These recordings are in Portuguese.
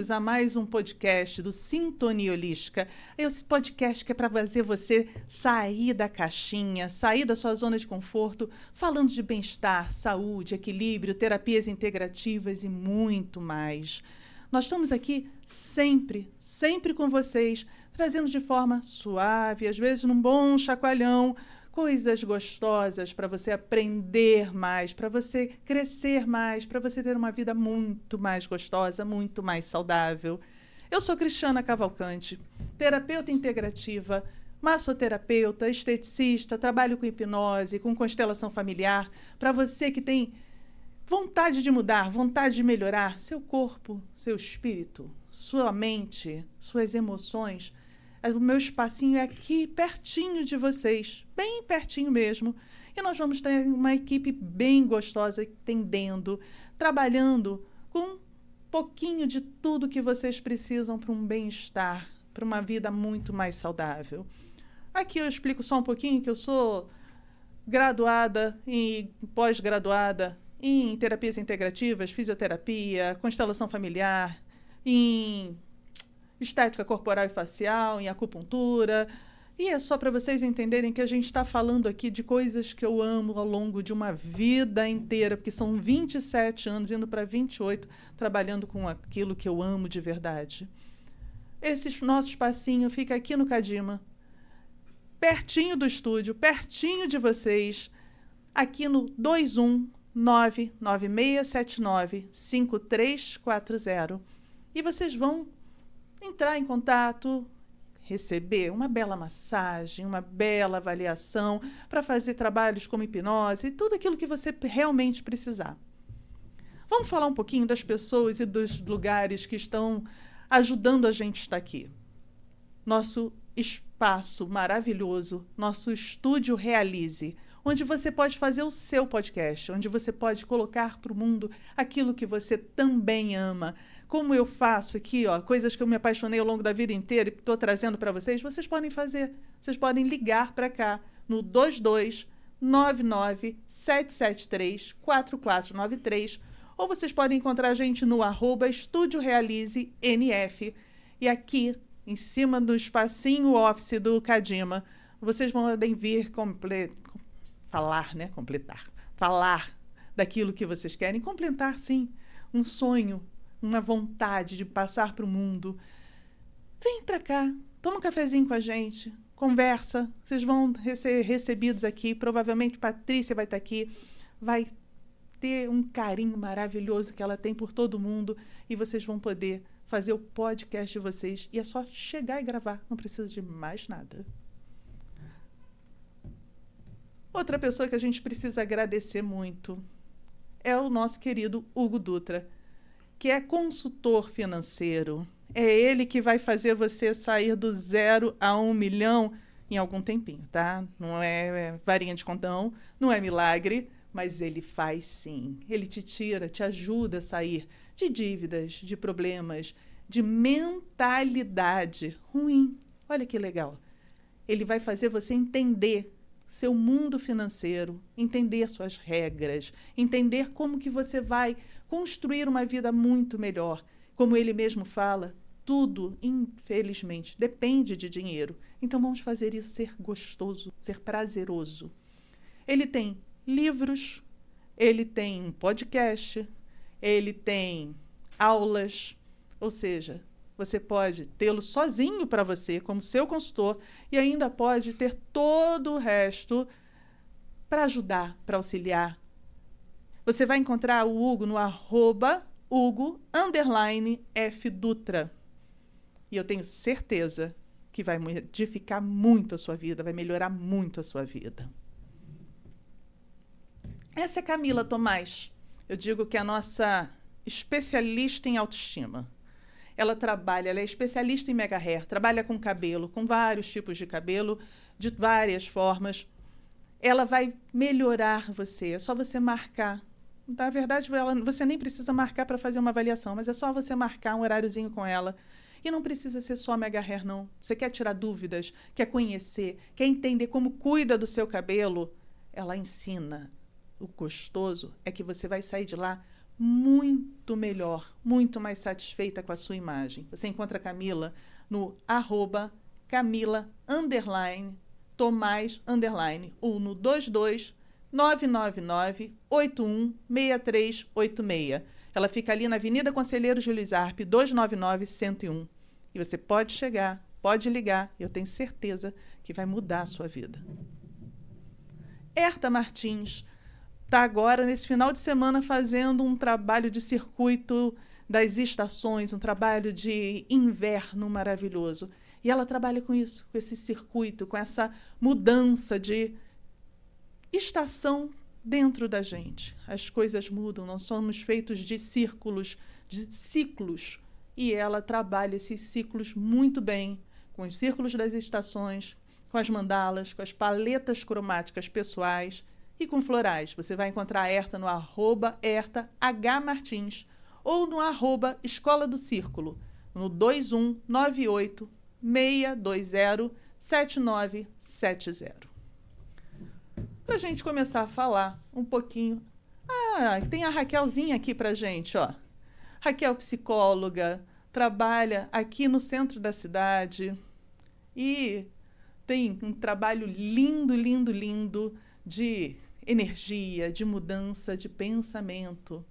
bem-vindos a mais um podcast do Sintonia Holística. Esse podcast que é para fazer você sair da caixinha, sair da sua zona de conforto, falando de bem-estar, saúde, equilíbrio, terapias integrativas e muito mais. Nós estamos aqui sempre com vocês, trazendo de forma suave, às vezes num bom chacoalhão, coisas gostosas para você aprender mais, para você crescer mais, para você ter uma vida muito mais gostosa, muito mais saudável. Eu sou Cristiana Cavalcante, terapeuta integrativa, massoterapeuta, esteticista, trabalho com hipnose, com constelação familiar, para você que tem vontade de mudar, vontade de melhorar seu corpo, seu espírito, sua mente, suas emoções. O meu espacinho é aqui pertinho de vocês, bem pertinho mesmo. E nós vamos ter uma equipe bem gostosa, atendendo, trabalhando com um pouquinho de tudo que vocês precisam para um bem-estar, para uma vida muito mais saudável. Aqui eu explico só um pouquinho que eu sou graduada e pós-graduada em terapias integrativas, fisioterapia, constelação familiar, em estética corporal e facial, em acupuntura. E é só para vocês entenderem que a gente está falando aqui de coisas que eu amo ao longo de uma vida inteira, porque são 27 anos, indo para 28, trabalhando com aquilo que eu amo de verdade. Esse nosso espacinho fica aqui no Cadima, pertinho do estúdio, pertinho de vocês, aqui no 21996795340. E vocês vão entrar em contato, receber uma bela massagem, uma bela avaliação para fazer trabalhos como hipnose e tudo aquilo que você realmente precisar. Vamos falar um pouquinho das pessoas e dos lugares que estão ajudando a gente a estar aqui. Nosso espaço maravilhoso, nosso estúdio Realize, onde você pode fazer o seu podcast, onde você pode colocar para o mundo aquilo que você também ama. Como eu faço aqui, coisas que eu me apaixonei ao longo da vida inteira e estou trazendo para vocês, vocês podem fazer. Vocês podem ligar para cá no 2299-773-4493 ou vocês podem encontrar a gente no @estudiorealizenf. E aqui, em cima do espacinho office do Cadima, vocês podem vir falar daquilo que vocês querem, completar, sim, um sonho, uma vontade de passar para o mundo. Vem para cá, toma um cafezinho com a gente, conversa, vocês vão ser recebidos aqui, provavelmente Patrícia vai estar aqui, vai ter um carinho maravilhoso que ela tem por todo mundo e vocês vão poder fazer o podcast de vocês e é só chegar e gravar, não precisa de mais nada. Outra pessoa que a gente precisa agradecer muito é o nosso querido Hugo Dutra, que é consultor financeiro. É ele que vai fazer você sair do 0 a 1 milhão em algum tempinho, tá? Não é varinha de condão, não é milagre, mas ele faz sim. Ele te tira, te ajuda a sair de dívidas, de problemas, de mentalidade ruim. Olha que legal. Ele vai fazer você entender seu mundo financeiro, entender suas regras, entender como que você vai construir uma vida muito melhor. Como ele mesmo fala, tudo, infelizmente, depende de dinheiro. Então vamos fazer isso ser gostoso, ser prazeroso. Ele tem livros, ele tem um podcast, ele tem aulas, ou seja, você pode tê-lo sozinho para você, como seu consultor, e ainda pode ter todo o resto para ajudar, para auxiliar. Você vai encontrar o Hugo no @Hugo_F Dutra. E eu tenho certeza que vai modificar muito a sua vida, vai melhorar muito a sua vida. Essa é Camila Tomás. Eu digo que é a nossa especialista em autoestima. Ela é especialista em mega hair, trabalha com cabelo, com vários tipos de cabelo, de várias formas. Ela vai melhorar você, é só você marcar. Na verdade, você nem precisa marcar para fazer uma avaliação, mas é só você marcar um horáriozinho com ela. E não precisa ser só mega hair, não. Você quer tirar dúvidas, quer conhecer, quer entender como cuida do seu cabelo? Ela ensina. O gostoso é que você vai sair de lá muito melhor, muito mais satisfeita com a sua imagem. Você encontra a Camila no @Camila_Tomás_ ou no 22-999-816386. Ela fica ali na Avenida Conselheiro Júlio Zarpe, 299-101. E você pode chegar, pode ligar, eu tenho certeza que vai mudar a sua vida. Herta Martins está agora, nesse final de semana, fazendo um trabalho de circuito das estações, um trabalho de inverno maravilhoso. E ela trabalha com isso, com esse circuito, com essa mudança de estação dentro da gente. As coisas mudam, nós somos feitos de círculos, de ciclos. E ela trabalha esses ciclos muito bem, com os círculos das estações, com as mandalas, com as paletas cromáticas pessoais e com florais. Você vai encontrar a Herta no @HertaHMartins ou no @Escola do Círculo, no 2198-620-7970. Para a gente começar a falar um pouquinho. Tem a Raquelzinha aqui para a gente, ó. Raquel, psicóloga, trabalha aqui no centro da cidade e tem um trabalho lindo, lindo, lindo de energia, de mudança, de pensamento.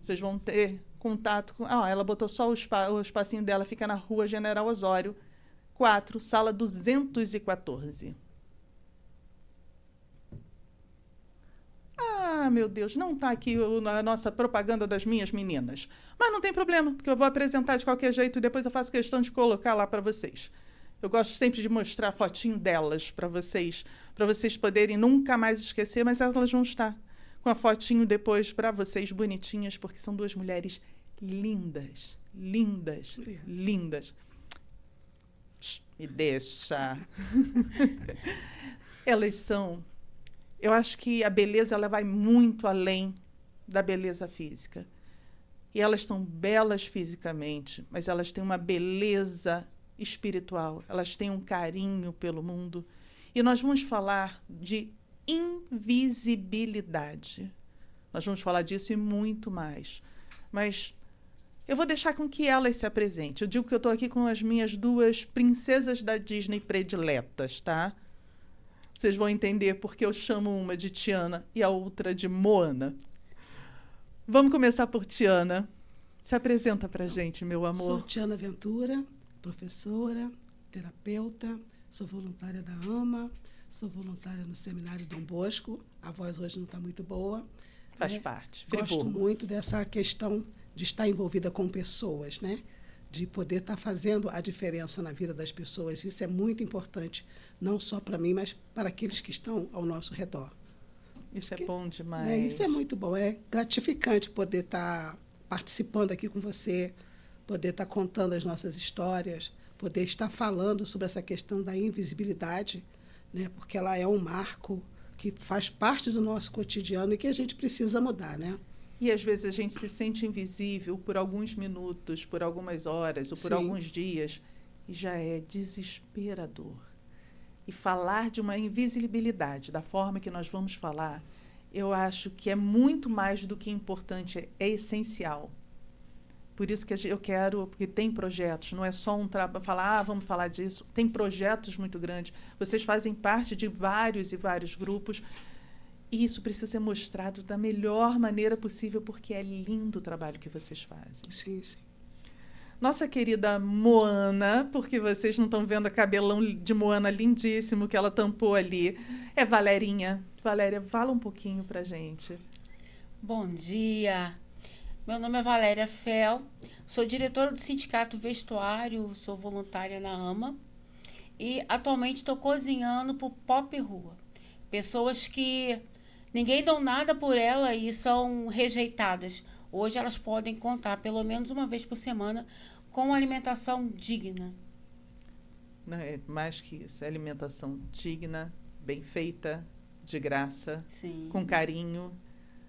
Vocês vão ter contato com... ela botou só o espacinho dela, fica na Rua General Osório, 4, sala 214. Meu Deus, não está aqui a nossa propaganda das minhas meninas. Mas não tem problema, porque eu vou apresentar de qualquer jeito e depois eu faço questão de colocar lá para vocês. Eu gosto sempre de mostrar a fotinho delas para vocês poderem nunca mais esquecer, mas elas vão estar com a fotinho depois para vocês, bonitinhas, porque são duas mulheres lindas, lindas, lindas. Me deixa. Elas são... Eu acho que a beleza ela vai muito além da beleza física. E elas são belas fisicamente, mas elas têm uma beleza espiritual, elas têm um carinho pelo mundo. E nós vamos falar de invisibilidade. Nós vamos falar disso e muito mais. Mas eu vou deixar com que elas se apresentem. Eu digo que eu estou aqui com as minhas duas princesas da Disney prediletas, tá? Vocês vão entender porque eu chamo uma de Tiana e a outra de Moana. Vamos começar por Tiana. Se apresenta pra gente, meu amor. Sou Tiana Ventura, professora, terapeuta, sou voluntária da AMA, sou voluntária no Seminário Dom Bosco. A voz hoje não está muito boa. Faz parte. Gosto muito dessa questão de estar envolvida com pessoas, né? De poder estar fazendo a diferença na vida das pessoas. Isso é muito importante, não só para mim, mas para aqueles que estão ao nosso redor. Isso é bom demais. Isso é muito bom, é gratificante poder estar participando aqui com você, poder estar contando as nossas histórias, poder estar falando sobre essa questão da invisibilidade, né? Porque ela é um marco que faz parte do nosso cotidiano e que a gente precisa mudar, né? E, às vezes, a gente se sente invisível por alguns minutos, por algumas horas ou por alguns dias, e já é desesperador. E falar de uma invisibilidade, da forma que nós vamos falar, eu acho que é muito mais do que importante, é essencial. Por isso que eu quero, porque tem projetos, não é só um trabalho, falar, vamos falar disso, tem projetos muito grandes. Vocês fazem parte de vários e vários grupos, e isso precisa ser mostrado da melhor maneira possível, porque é lindo o trabalho que vocês fazem. Sim, sim. Nossa querida Moana, porque vocês não estão vendo a cabelão de Moana lindíssimo que ela tampou ali, é Valerinha. Valéria, fala um pouquinho pra gente. Bom dia. Meu nome é Valéria Fel, sou diretora do Sindicato Vestuário, sou voluntária na AMA e atualmente estou cozinhando para o Pop Rua. Pessoas que ninguém dá nada por ela e são rejeitadas. Hoje elas podem contar pelo menos uma vez por semana com alimentação digna. Não é mais que isso, é alimentação digna, bem feita, de graça, Sim. Com carinho,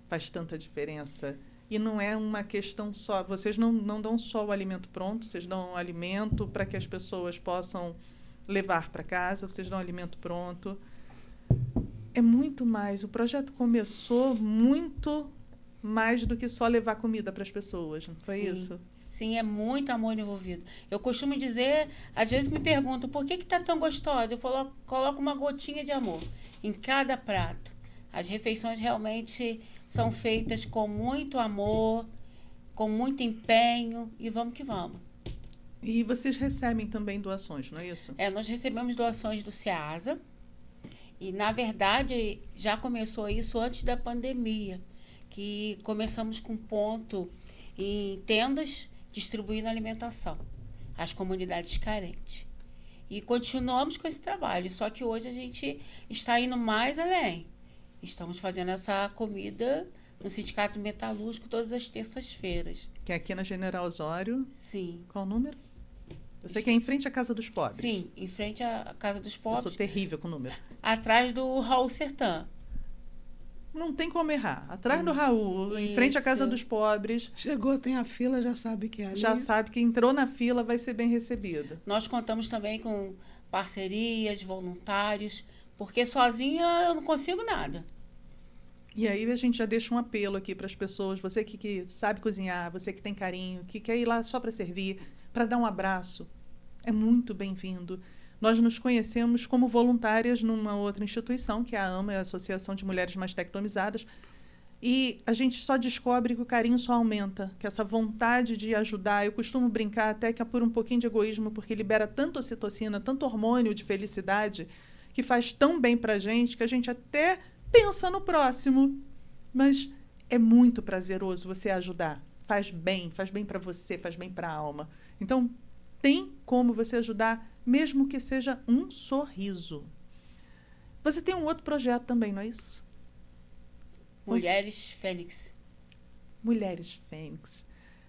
faz tanta diferença. E não é uma questão só, vocês não dão só o alimento pronto, vocês dão um alimento para que as pessoas possam levar para casa, vocês dão alimento pronto. É muito mais, o projeto começou muito mais do que só levar comida para as pessoas, não foi Sim. isso? Sim, é muito amor envolvido. Eu costumo dizer, às vezes me perguntam, por que tá tão gostosa? Eu coloco uma gotinha de amor em cada prato. As refeições realmente são feitas com muito amor, com muito empenho, e vamos que vamos. E vocês recebem também doações, não é isso? Nós recebemos doações do SEASA, e, na verdade, já começou isso antes da pandemia, que começamos com ponto em tendas distribuindo alimentação às comunidades carentes. E continuamos com esse trabalho, só que hoje a gente está indo mais além. Estamos fazendo essa comida no Sindicato Metalúrgico todas as terças-feiras. Que é aqui na General Osório. Sim. Qual o número? Eu sei que é em frente à Casa dos Pobres. Sim, em frente à Casa dos Eu Pobres. sou terrível com o número. Atrás do Raul Sertã. Não tem como errar. Atrás do Raul, em frente à Casa Isso. dos Pobres, Chegou, tem a fila, já sabe que é ali. já sabe que entrou na fila vai ser bem recebido. Nós contamos também com parcerias, voluntários, porque sozinha eu não consigo nada. E aí a gente já deixa um apelo aqui para as pessoas, você que sabe cozinhar, você que tem carinho, que quer ir lá só para servir, para dar um abraço, é muito bem-vindo. Nós nos conhecemos como voluntárias numa outra instituição, que é a AMA, a Associação de Mulheres Mastectomizadas, e a gente só descobre que o carinho só aumenta, que essa vontade de ajudar, eu costumo brincar até que é por um pouquinho de egoísmo, porque libera tanto ocitocina, tanto hormônio de felicidade, que faz tão bem para a gente, que a gente até pensa no próximo. Mas é muito prazeroso você ajudar. Faz bem para você, faz bem para a alma. Então, tem como você ajudar, mesmo que seja um sorriso. Você tem um outro projeto também, não é isso? Mulheres Fênix. Mulheres Fênix.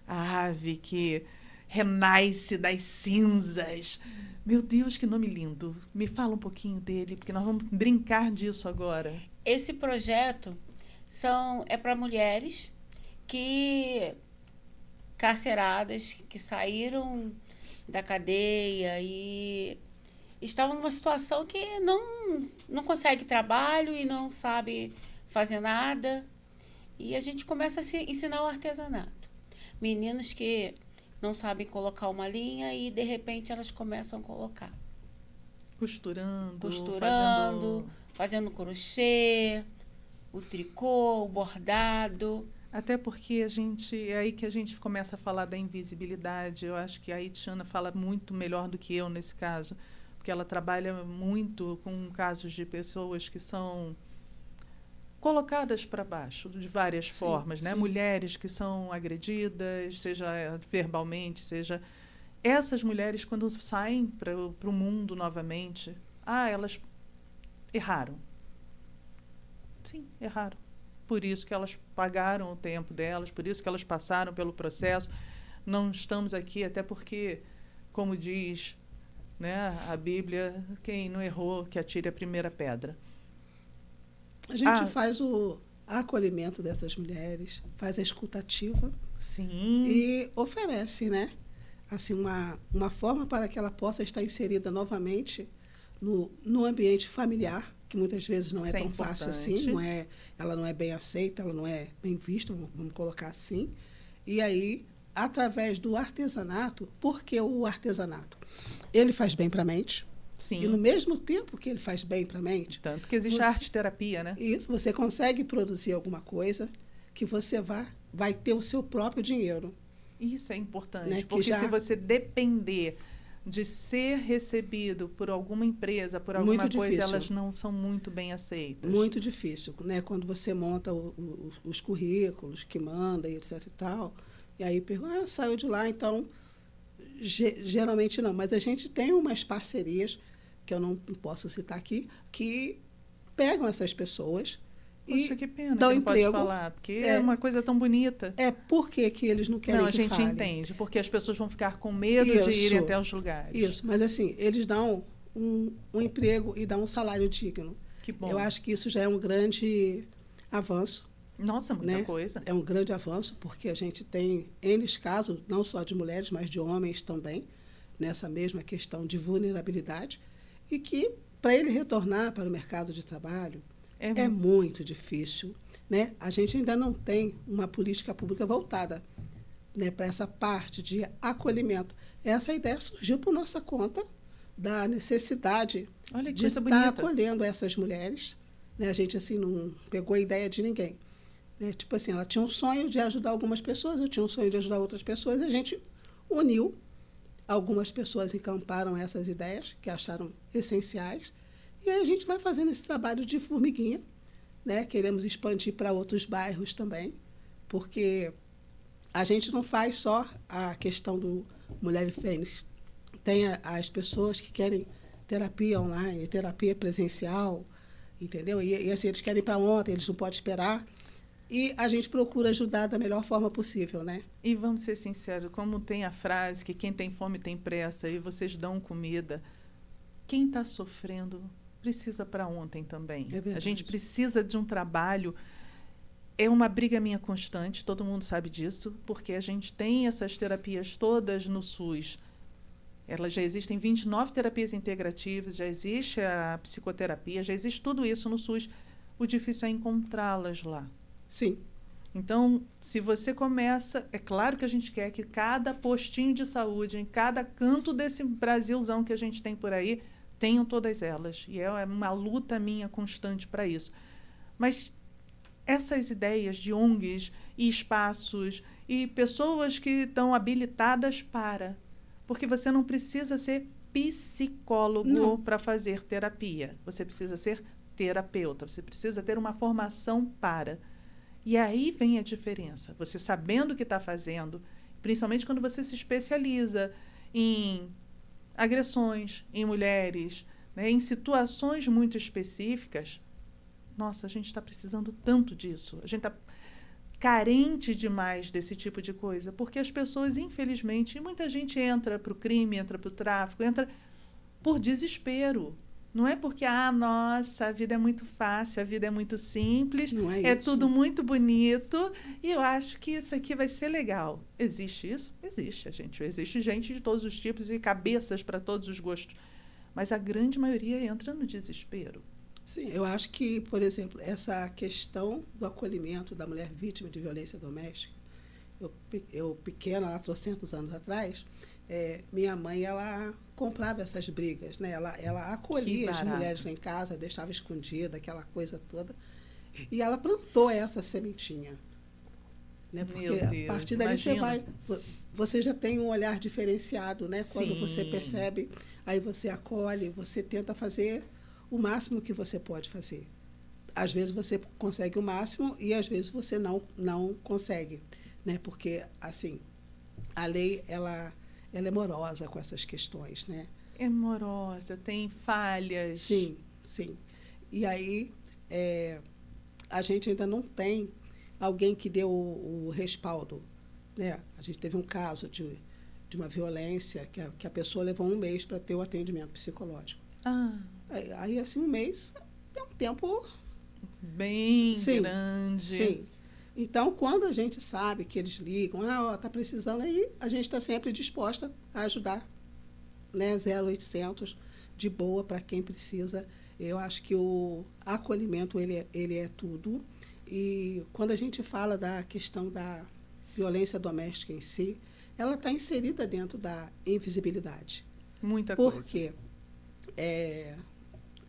A ave que renasce das cinzas. Meu Deus, que nome lindo. Me fala um pouquinho dele, porque nós vamos brincar disso agora. Esse projeto é para mulheres que carceradas, que saíram da cadeia e estavam numa situação que não consegue trabalho e não sabe fazer nada. E a gente começa a ensinar o artesanato. Meninas que não sabem colocar uma linha e, de repente, elas começam a colocar. Costurando, fazendo crochê, o tricô, o bordado. Até porque é aí que a gente começa a falar da invisibilidade. Eu acho que a Itiana fala muito melhor do que eu nesse caso, porque ela trabalha muito com casos de pessoas que são colocadas para baixo de várias formas, né? Mulheres que são agredidas, seja verbalmente, seja... Essas mulheres, quando saem para o mundo novamente, elas erraram. Sim, erraram. Por isso que elas pagaram o tempo delas, por isso que elas passaram pelo processo. Não estamos aqui, até porque, como diz, né, a Bíblia, quem não errou, que atire a primeira pedra. A gente faz o acolhimento dessas mulheres, faz a escutativa. Sim. E oferece, né, assim, uma forma para que ela possa estar inserida novamente no ambiente familiar, que muitas vezes não é tão fácil assim, ela não é bem aceita, ela não é bem vista, vamos colocar assim. E aí, através do artesanato, porque o artesanato, ele faz bem para a mente. Sim. E no mesmo tempo que ele faz bem para a mente... Tanto que existe a arte-terapia, né? Isso, você consegue produzir alguma coisa que você vai ter o seu próprio dinheiro. Isso é importante, né? Porque se você depender de ser recebido por alguma empresa, por alguma muito coisa, difícil. Elas não são muito bem aceitas. Muito difícil, né? Quando você monta os currículos que manda e etc e tal, e aí pergunta, saiu de lá, então, geralmente não. Mas a gente tem umas parcerias, que eu não posso citar aqui, que pegam essas pessoas. Poxa, que pena dão que não emprego. pode falar, porque é uma coisa tão bonita. Por que eles não querem que fale? Não, a gente entende, porque as pessoas vão ficar com medo de irem até os lugares. Isso, mas assim, eles dão um emprego e dão um salário digno. Que bom. Eu acho que isso já é um grande avanço. Nossa, muita coisa. É um grande avanço, porque a gente tem N casos, não só de mulheres, mas de homens também, nessa mesma questão de vulnerabilidade, e que, para ele retornar para o mercado de trabalho, é muito difícil. né, a gente ainda não tem uma política pública voltada, né, para essa parte de acolhimento. Essa ideia surgiu por nossa conta da necessidade Olha que de coisa estar bonita. acolhendo essas mulheres. Né? A gente assim não pegou a ideia de ninguém. Né? Tipo assim, ela tinha um sonho de ajudar algumas pessoas, eu tinha um sonho de ajudar outras pessoas, e a gente uniu. Algumas pessoas encamparam essas ideias, que acharam essenciais, e aí a gente vai fazendo esse trabalho de formiguinha. Né? Queremos expandir para outros bairros também, porque a gente não faz só a questão do Mulher Fênix. Tem as pessoas que querem terapia online, terapia presencial, entendeu? E assim, eles querem ir para ontem, eles não podem esperar. E a gente procura ajudar da melhor forma possível, né? E vamos ser sinceros, como tem a frase que quem tem fome tem pressa e vocês dão comida, quem está sofrendo precisa para ontem também. É verdade. A gente precisa de um trabalho. É uma briga minha constante, todo mundo sabe disso, porque a gente tem essas terapias todas no SUS. Elas já existem 29 terapias integrativas, já existe a psicoterapia, já existe tudo isso no SUS. O difícil é encontrá-las lá. Sim. Então, se você começa, é claro que a gente quer que cada postinho de saúde, em cada canto desse Brasilzão que a gente tem por aí, tenham todas elas. E é uma luta minha constante para isso. Mas essas ideias de ONGs e espaços e pessoas que estão habilitadas para. Porque você não precisa ser psicólogo para fazer terapia. Você precisa ser terapeuta. Você precisa ter uma formação para. E aí vem a diferença. Você sabendo o que está fazendo, principalmente quando você se especializa em agressões, em mulheres, né, em situações muito específicas. Nossa, a gente está precisando tanto disso. A gente está carente demais desse tipo de coisa, porque as pessoas, infelizmente, muita gente entra para o crime, entra para o tráfico, entra por desespero. Não é porque, nossa, a vida é muito fácil, a vida é muito simples, Não é é isso. tudo muito bonito, e eu acho que isso aqui vai ser legal. Existe isso? Existe, gente. Existe gente de todos os tipos e cabeças para todos os gostos. Mas a grande maioria entra no desespero. Sim, eu acho que, por exemplo, essa questão do acolhimento da mulher vítima de violência doméstica, eu pequena, há 300 anos atrás, minha mãe, ela comprava essas brigas, né? Ela acolhia as mulheres lá em casa, deixava escondida, aquela coisa toda, e ela plantou essa sementinha. Né? Porque Meu Deus, a partir dali você já tem um olhar diferenciado, né? Quando Sim. você percebe, aí você acolhe, você tenta fazer o máximo que você pode fazer. Às vezes você consegue o máximo e às vezes você não consegue, né? Porque assim, a lei ela é morosa com essas questões, né? É morosa, tem falhas. Sim, sim. E aí a gente ainda não tem alguém que dê o respaldo, né? A gente teve um caso de uma violência que a pessoa levou 1 mês para ter o atendimento psicológico. Aí, assim, 1 mês é um tempo bem grande. Sim. Então, quando a gente sabe que eles ligam, está precisando, aí a gente está sempre disposta a ajudar, né? 0800, de boa, para quem precisa. Eu acho que o acolhimento, ele é tudo. E quando a gente fala da questão da violência doméstica em si, ela está inserida dentro da invisibilidade. Muita coisa. Porque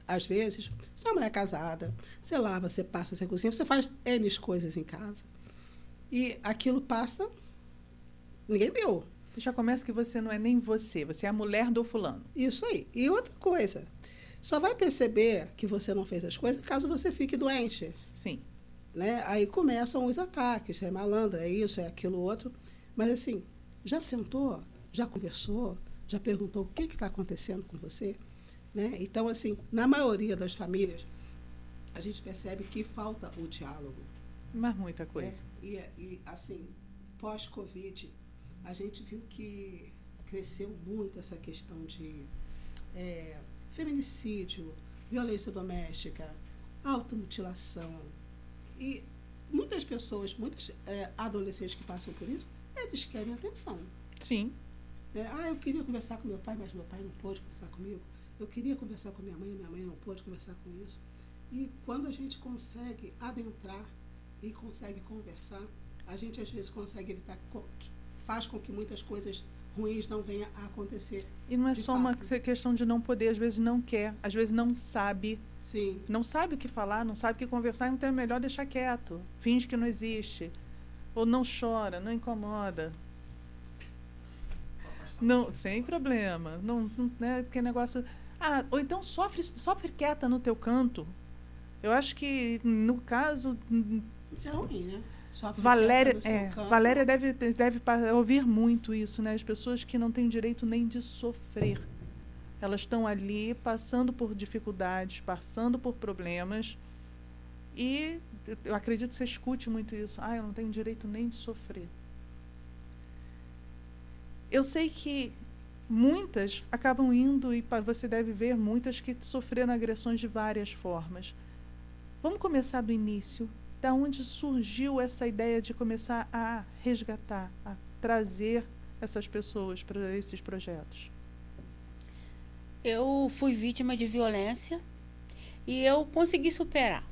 às vezes, você é uma mulher casada, você lava, você passa, você cozinha, você faz N coisas em casa. E aquilo passa, ninguém viu. Já começa que você não é nem você é a mulher do fulano. Isso aí. E outra coisa, só vai perceber que você não fez as coisas caso você fique doente. Sim. Né? Aí começam os ataques, é malandra, é isso, é aquilo, outro. Mas assim, já sentou, já conversou, já perguntou o que está acontecendo com você? Né? Então, assim, na maioria das famílias, a gente percebe que falta o diálogo. Mas muita coisa. E assim, pós-Covid, a gente viu que cresceu muito essa questão de feminicídio, violência doméstica, automutilação. E muitas pessoas, muitos adolescentes que passam por isso, eles querem atenção. Sim. Eu queria conversar com meu pai, mas meu pai não pôde conversar comigo. Eu queria conversar com minha mãe não pôde conversar com isso. E quando a gente consegue adentrar e consegue conversar, a gente às vezes consegue evitar, faz com que muitas coisas ruins não venham a acontecer. E não é só uma questão de não poder, às vezes não quer, às vezes não sabe. Sim. Não sabe o que falar, não sabe o que conversar, então é melhor deixar quieto. Finge que não existe. Ou não chora, não incomoda. Não, sem problema. Não, né, que negócio... ou então sofre quieta no teu canto. Eu acho que, no caso... Isso é ruim, né? Valéria deve ouvir muito isso, né? As pessoas que não têm direito nem de sofrer. Elas estão ali passando por dificuldades, passando por problemas. E eu acredito que você escute muito isso. Eu não tenho direito nem de sofrer. Eu sei que muitas acabam indo, e você deve ver muitas que sofreram agressões de várias formas. Vamos começar do início. Da onde surgiu essa ideia de começar a resgatar, a trazer essas pessoas para esses projetos? Eu fui vítima de violência e eu consegui superar.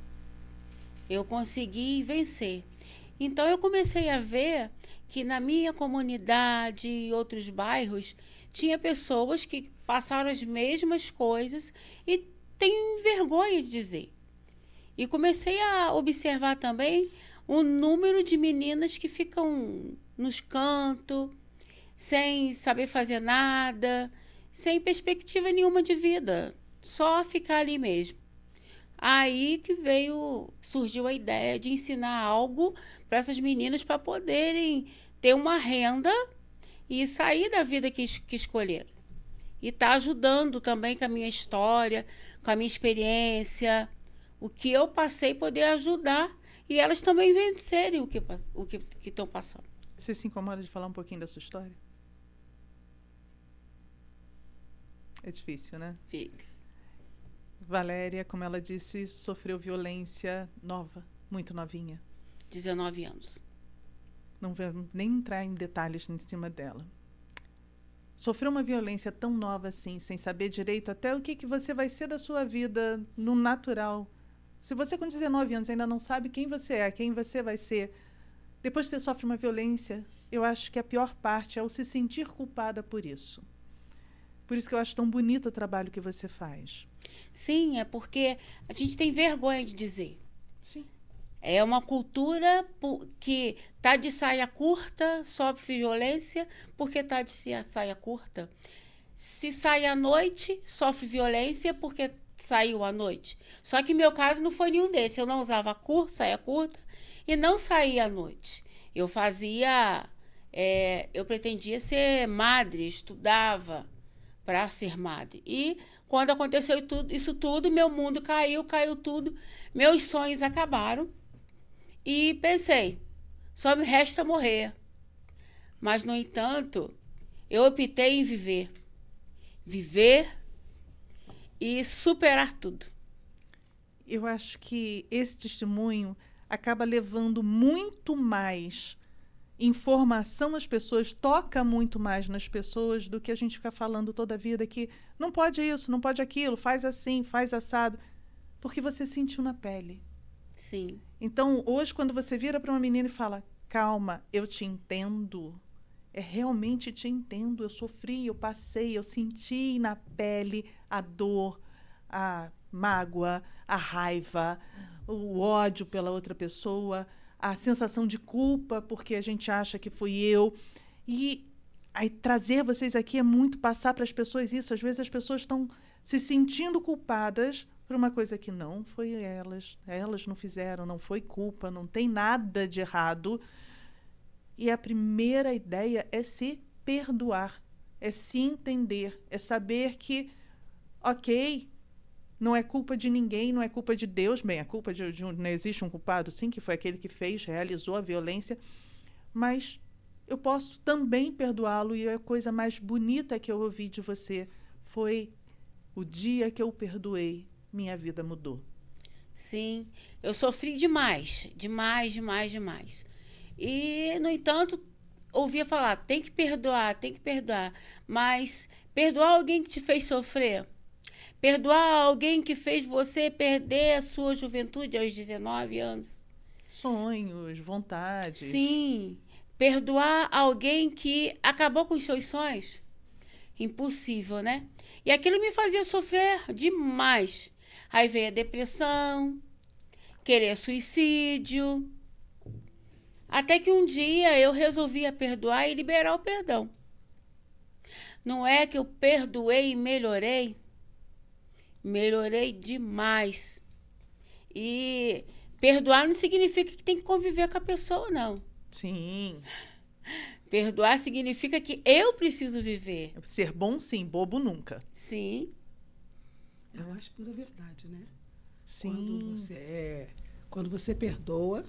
Eu consegui vencer. Então, eu comecei a ver que na minha comunidade e outros bairros tinha pessoas que passaram as mesmas coisas e têm vergonha de dizer. E comecei a observar também o número de meninas que ficam nos cantos, sem saber fazer nada, sem perspectiva nenhuma de vida, só ficar ali mesmo. Aí que surgiu a ideia de ensinar algo para essas meninas para poderem ter uma renda e sair da vida que escolheram. E tá ajudando também com a minha história, com a minha experiência, o que eu passei, poder ajudar e elas também vencerem o que estão passando. Você se incomoda de falar um pouquinho da sua história? É difícil, né? Fica. Valéria, como ela disse, sofreu violência nova, muito novinha. 19 anos. Não vou nem entrar em detalhes em cima dela. Sofreu uma violência tão nova assim, sem saber direito até o que você vai ser da sua vida no natural. Se você com 19 anos ainda não sabe quem você é, quem você vai ser, depois que você sofre uma violência, eu acho que a pior parte é o se sentir culpada por isso. Por isso que eu acho tão bonito o trabalho que você faz. Sim, é porque a gente tem vergonha de dizer. Sim. É uma cultura que tá de saia curta, sofre violência porque tá de saia curta. Se sai à noite, sofre violência porque saiu à noite. Só que meu caso não foi nenhum desses. Eu não usava saia curta e não saía à noite. Eu eu pretendia ser madre, estudava para ser madre. E quando aconteceu isso tudo, meu mundo caiu tudo, meus sonhos acabaram. E pensei, só me resta morrer. Mas, no entanto, eu optei em viver. Viver e superar tudo. Eu acho que esse testemunho acaba levando muito mais informação às pessoas, toca muito mais nas pessoas do que a gente ficar falando toda a vida que não pode isso, não pode aquilo, faz assim, faz assado, porque você sentiu na pele. Sim. Então, hoje, quando você vira para uma menina e fala, calma, eu te entendo, realmente te entendo, eu sofri, eu passei, eu senti na pele a dor, a mágoa, a raiva, o ódio pela outra pessoa, a sensação de culpa porque a gente acha que fui eu. E aí, trazer vocês aqui é muito passar para as pessoas isso. Às vezes as pessoas estão se sentindo culpadas por uma coisa que não foi elas não fizeram, não foi culpa, não tem nada de errado. E a primeira ideia é se perdoar, é se entender, é saber que, ok, não é culpa de ninguém, não é culpa de Deus. Bem, a culpa não existe um culpado, sim, que foi aquele que realizou a violência, mas eu posso também perdoá-lo. E a coisa mais bonita que eu ouvi de você foi o dia que eu perdoei, minha vida mudou. Sim, eu sofri demais. E, no entanto, ouvia falar, tem que perdoar. Mas perdoar alguém que te fez sofrer, perdoar alguém que fez você perder a sua juventude aos 19 anos, Sonhos, vontades. Sim. Perdoar alguém que acabou com os seus sonhos? Impossível, né? E aquilo me fazia sofrer demais. Aí veio a depressão, querer suicídio. Até que um dia eu resolvi perdoar e liberar o perdão. Não é que eu perdoei e melhorei? Melhorei demais. E perdoar não significa que tem que conviver com a pessoa, não. Sim. Perdoar significa que eu preciso viver. Ser bom, sim. Bobo, nunca. Sim. Eu acho pura verdade, né? Sim. Quando você perdoa,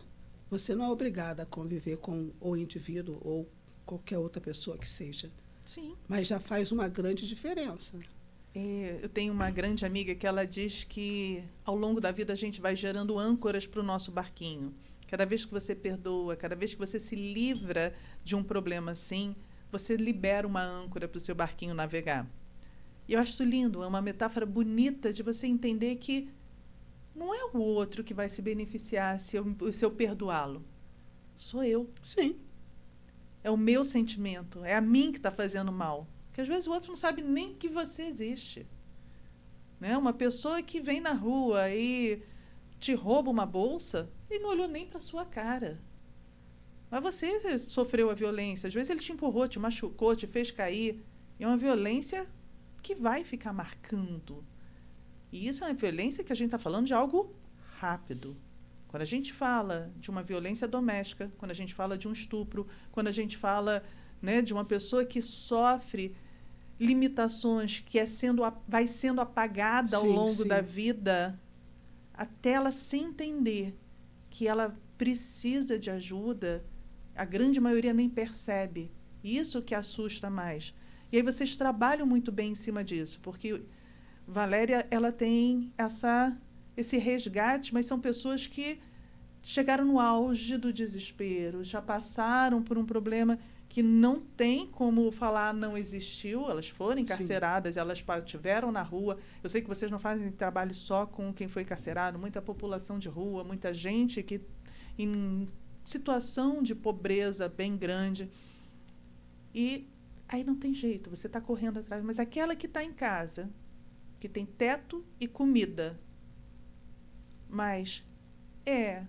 você não é obrigada a conviver com o indivíduo ou qualquer outra pessoa que seja. Sim. Mas já faz uma grande diferença. Eu tenho uma grande amiga que ela diz que ao longo da vida a gente vai gerando âncoras para o nosso barquinho. Cada vez que você perdoa, cada vez que você se livra de um problema assim, você libera uma âncora para o seu barquinho navegar. E eu acho isso lindo, é uma metáfora bonita de você entender que não é o outro que vai se beneficiar se eu perdoá-lo. Sou eu. Sim. É o meu sentimento, é a mim que está fazendo mal. Porque às vezes o outro não sabe nem que você existe. Né? Uma pessoa que vem na rua e te rouba uma bolsa, ele não olhou nem para sua cara. Mas você sofreu a violência. Às vezes ele te empurrou, te machucou, te fez cair. E é uma violência que vai ficar marcando. E isso é uma violência que a gente está falando de algo rápido. Quando a gente fala de uma violência doméstica, quando a gente fala de um estupro, quando a gente fala, né, de uma pessoa que sofre limitações, que vai sendo apagada ao longo da vida, até ela se entender que ela precisa de ajuda, a grande maioria nem percebe. Isso que assusta mais. E aí vocês trabalham muito bem em cima disso, porque Valéria, ela tem esse resgate, mas são pessoas que chegaram no auge do desespero, já passaram por um problema que não tem como falar não existiu, elas foram encarceradas, elas estiveram na rua. Eu sei que vocês não fazem trabalho só com quem foi encarcerado, muita população de rua, muita gente que em situação de pobreza bem grande. E aí não tem jeito, você está correndo atrás. Mas aquela que está em casa, que tem teto e comida, mas é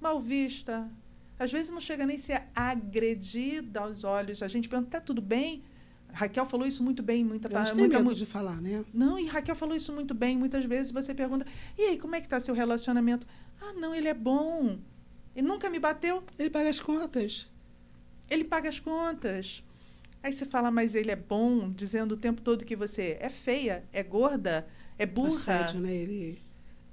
mal vista, às vezes não chega nem a ser agredida aos olhos. A gente pergunta, está tudo bem? Raquel falou isso muito bem. Tem medo de falar, né? Não, e Raquel falou isso muito bem. Muitas vezes você pergunta, e aí, como é que está seu relacionamento? Ah, não, ele é bom. Ele nunca me bateu. Ele paga as contas. Ele paga as contas. Aí você fala, mas ele é bom, dizendo o tempo todo que você é feia, é gorda, é burra. Assédio, né? Ele,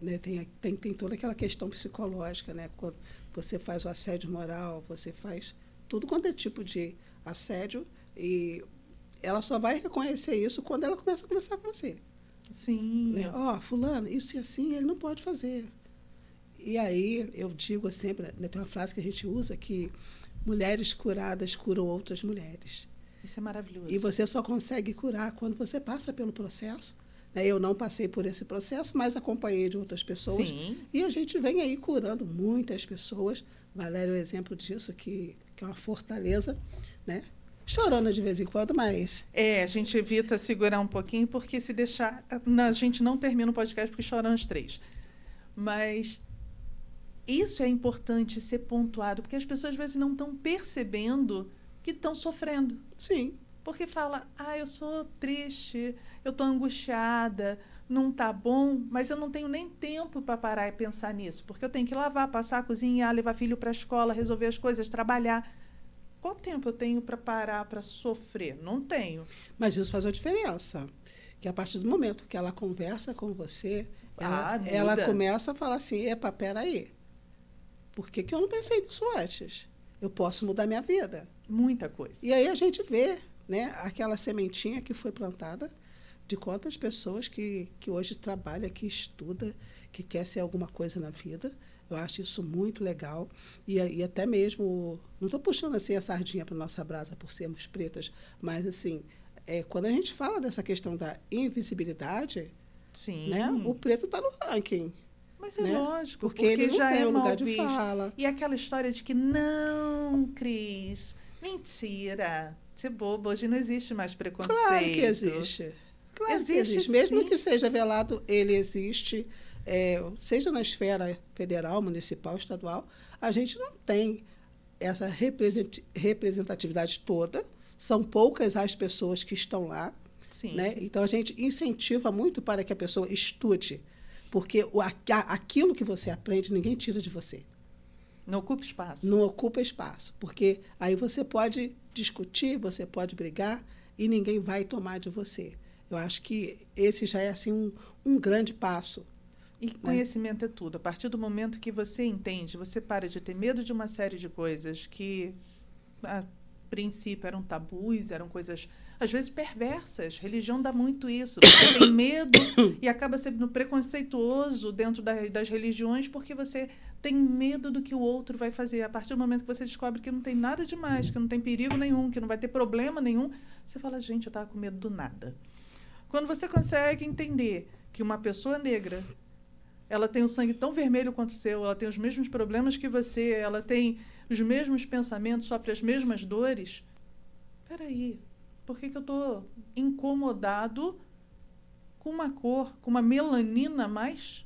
né, tem toda aquela questão psicológica, né? Quando você faz o assédio moral, você faz tudo quanto é tipo de assédio, e ela só vai reconhecer isso quando ela começa a conversar com você. Sim. Né? Fulano, isso e assim ele não pode fazer. E aí eu digo sempre, né, tem uma frase que a gente usa que mulheres curadas curam outras mulheres. Isso é maravilhoso. E você só consegue curar quando você passa pelo processo. Eu não passei por esse processo, mas acompanhei de outras pessoas. Sim. E a gente vem aí curando muitas pessoas. Valéria é um exemplo disso, que é uma fortaleza, né? Chorando de vez em quando, mas... A gente evita segurar um pouquinho, porque se deixar... A gente não termina o podcast porque choram os três. Mas isso é importante ser pontuado, porque as pessoas às vezes não estão percebendo que estão sofrendo. Sim. Porque fala, eu sou triste, eu estou angustiada, não está bom, mas eu não tenho nem tempo para parar e pensar nisso, porque eu tenho que lavar, passar, cozinhar, levar filho para a escola, resolver as coisas, trabalhar. Qual tempo eu tenho para parar para sofrer? Não tenho. Mas isso faz a diferença. Que a partir do momento que ela conversa com você, ela começa a falar assim, peraí, por que eu não pensei nisso antes? Eu posso mudar minha vida. Muita coisa. E aí a gente vê, né, aquela sementinha que foi plantada de quantas pessoas que hoje trabalha, que estuda, que quer ser alguma coisa na vida. Eu acho isso muito legal. E até mesmo, não estou puxando assim a sardinha para a nossa brasa por sermos pretas, mas assim, quando a gente fala dessa questão da invisibilidade, sim, né, o preto está no ranking. Mas é né? lógico, porque ele não já tem é o mal lugar de visto. fala. E aquela história de que, não, Cris, mentira, você é bobo, hoje não existe mais preconceito. Claro que existe. Claro que Existe, existe. Mesmo sim. que seja velado, ele existe, seja na esfera federal, municipal, estadual, a gente não tem essa representatividade toda, são poucas as pessoas que estão lá, Sim. né? Então, a gente incentiva muito para que a pessoa estude, porque aquilo que você aprende, ninguém tira de você. Não ocupa espaço. Não ocupa espaço, porque aí você pode discutir, você pode brigar e ninguém vai tomar de você. Eu acho que esse já é assim, um grande passo. E conhecimento é tudo. A partir do momento que você entende, você para de ter medo de uma série de coisas que, a princípio, eram tabus, eram coisas, às vezes, perversas. Religião dá muito isso. Você tem medo e acaba sendo preconceituoso dentro das religiões porque você tem medo do que o outro vai fazer. A partir do momento que você descobre que não tem nada demais, que não tem perigo nenhum, que não vai ter problema nenhum, você fala, gente, eu estava com medo do nada. Quando você consegue entender que uma pessoa negra, ela tem o sangue tão vermelho quanto o seu, ela tem os mesmos problemas que você, ela tem os mesmos pensamentos, sofre as mesmas dores. Espera aí, por que eu estou incomodado com uma cor, com uma melanina a mais?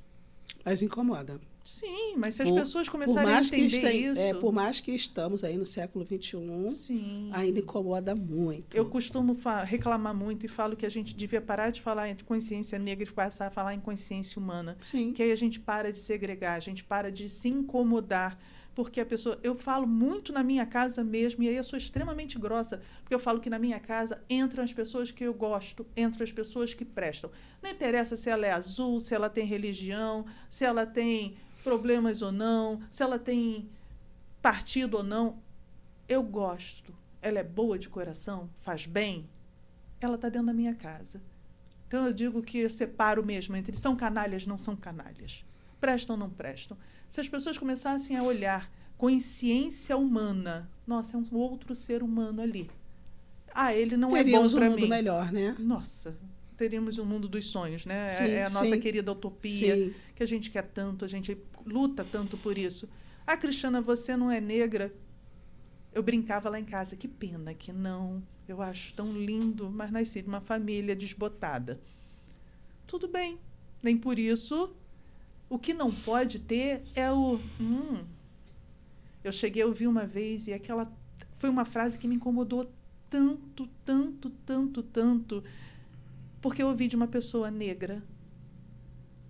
Mas incomoda. Sim, mas se as pessoas começarem a entender isso... por mais que estamos aí no século XXI, sim, ainda incomoda muito. Eu costumo reclamar muito e falo que a gente devia parar de falar em consciência negra e passar a falar em consciência humana. Sim. Que aí a gente para de segregar, a gente para de se incomodar. Porque a pessoa... Eu falo muito na minha casa mesmo, e aí eu sou extremamente grossa, porque eu falo que na minha casa entram as pessoas que eu gosto, entram as pessoas que prestam. Não interessa se ela é azul, se ela tem religião, se ela tem problemas ou não, se ela tem partido ou não. Eu gosto. Ela é boa de coração, faz bem, ela está dentro da minha casa. Então, eu digo que eu separo mesmo entre são canalhas, não são canalhas. Prestam ou não prestam. Se as pessoas começassem a olhar consciência humana, nossa, é um outro ser humano ali. Ele não Teríamos é bom para mim. Teríamos um mundo melhor, né? Nossa, teríamos um mundo dos sonhos, né? Sim, é a nossa sim. querida utopia, Sim. que a gente quer tanto, a gente luta tanto por isso. Cristiana, você não é negra? Eu brincava lá em casa, que pena que não. Eu acho tão lindo, mas nasci de uma família desbotada. Tudo bem, nem por isso. O que não pode ter é o... Eu cheguei a ouvir uma vez e aquela foi uma frase que me incomodou tanto, tanto, tanto, tanto, porque eu ouvi de uma pessoa negra,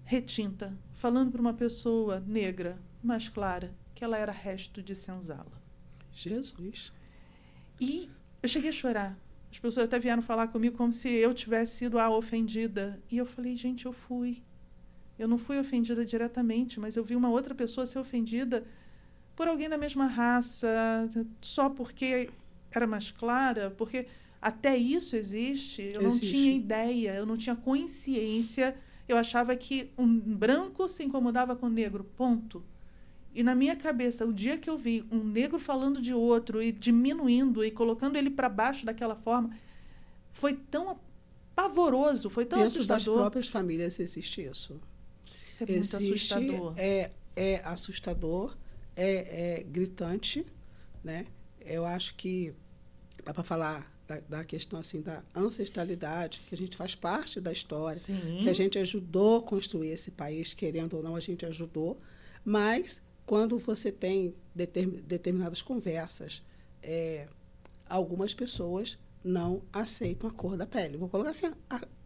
retinta, falando para uma pessoa negra, mais clara, que ela era resto de senzala. Jesus. E eu cheguei a chorar. As pessoas até vieram falar comigo como se eu tivesse sido a ofendida. E eu falei, gente, eu fui. Eu não fui ofendida diretamente, mas eu vi uma outra pessoa ser ofendida por alguém da mesma raça, só porque era mais clara, porque até isso existe. Eu não tinha ideia, eu não tinha consciência. Eu achava que um branco se incomodava com o negro, ponto. E na minha cabeça, o dia que eu vi um negro falando de outro e diminuindo e colocando ele para baixo daquela forma, foi tão pavoroso, foi tão Dentro assustador. das próprias famílias existe isso. Isso é muito assustador. É assustador, é gritante, né? Eu acho que dá para falar da questão assim da ancestralidade, que a gente faz parte da história, Sim. que a gente ajudou a construir esse país, querendo ou não, a gente ajudou, mas quando você tem determinadas conversas, algumas pessoas não aceitam a cor da pele. Vou colocar assim,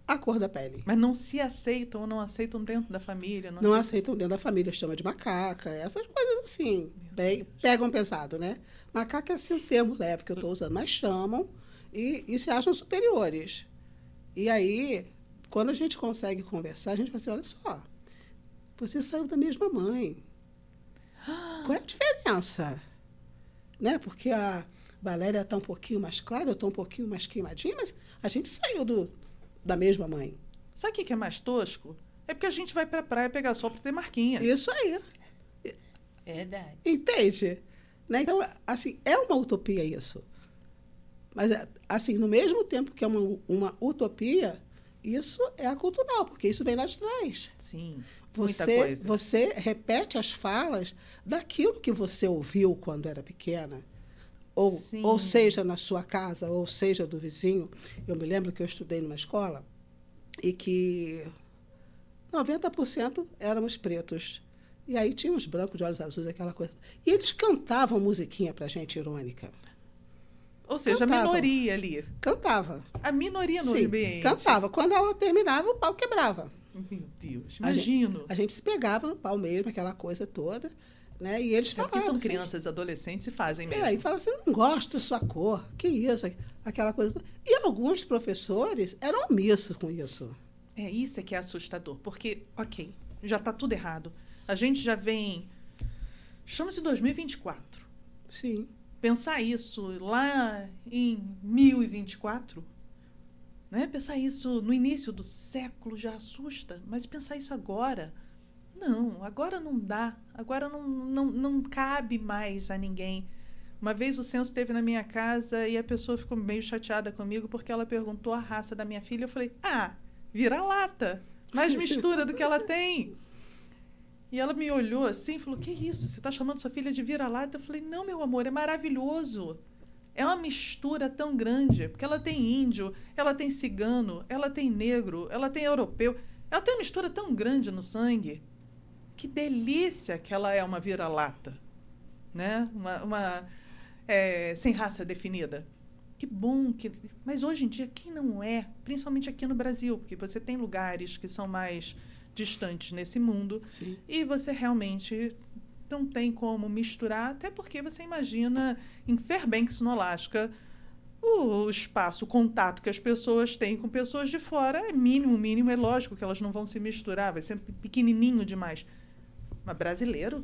a cor da pele. Mas não se aceitam ou não aceitam dentro da família? Não aceitam dentro da família, chama de macaca, essas coisas assim, pegam pesado, né? Macaca é assim um termo leve que eu estou usando, mas chamam e se acham superiores. E aí, quando a gente consegue conversar, a gente fala assim, olha só, você saiu da mesma mãe. Qual é a diferença? Né? Porque a Valéria está um pouquinho mais clara, eu estou um pouquinho mais queimadinha, mas a gente saiu da mesma mãe. Sabe o que é mais tosco? É porque a gente vai para a praia pegar sol para ter marquinha. Isso aí. Verdade. Entende? Né? Então, assim, é uma utopia isso. Mas, assim, no mesmo tempo que é uma utopia, Isso é cultural, porque isso vem lá de trás. Sim, muita Você, coisa. você repete as falas daquilo que você ouviu quando era pequena. Sim. Ou seja, na sua casa, ou seja, do vizinho. Eu me lembro que eu estudei numa escola e que 90% éramos pretos. E aí tinha uns brancos de olhos azuis, aquela coisa. E eles cantavam musiquinha pra gente irônica. Ou seja, a Cantavam. minoria ali. Cantava. A minoria no Sim, ambiente. cantava. Quando a aula terminava, o pau quebrava. Meu Deus, A gente- imagino. A gente se pegava no pau mesmo, aquela coisa toda. Né? E eles É porque falavam. são assim, crianças, adolescentes e fazem mesmo. e fala assim, não gosto da sua cor, que isso, aquela coisa. E alguns professores eram omissos com isso. É isso é que é assustador, porque, ok, já está tudo errado. A gente já vem, estamos em 2024. Sim. Pensar isso lá em 1024, né? Pensar isso no início do século já assusta, mas pensar isso agora, não, agora não dá, agora não cabe mais a ninguém. Uma vez o censo esteve na minha casa e a pessoa ficou meio chateada comigo porque ela perguntou a raça da minha filha. Eu falei, vira-lata, mais mistura do que ela tem. E ela me olhou assim e falou, que isso, você está chamando sua filha de vira-lata? Eu falei, não, meu amor, é maravilhoso. É uma mistura tão grande, porque ela tem índio, ela tem cigano, ela tem negro, ela tem europeu. Ela tem uma mistura tão grande no sangue. Que delícia que ela é uma vira-lata, né? Sem raça definida. Que bom que... Mas hoje em dia, quem não é? Principalmente aqui no Brasil, porque você tem lugares que são mais distantes nesse mundo. Sim. E você realmente não tem como misturar, até porque você imagina em Fairbanks, no Alasca, o espaço, o contato que as pessoas têm com pessoas de fora é mínimo. É lógico que elas não vão se misturar, vai ser pequenininho demais. Mas brasileiro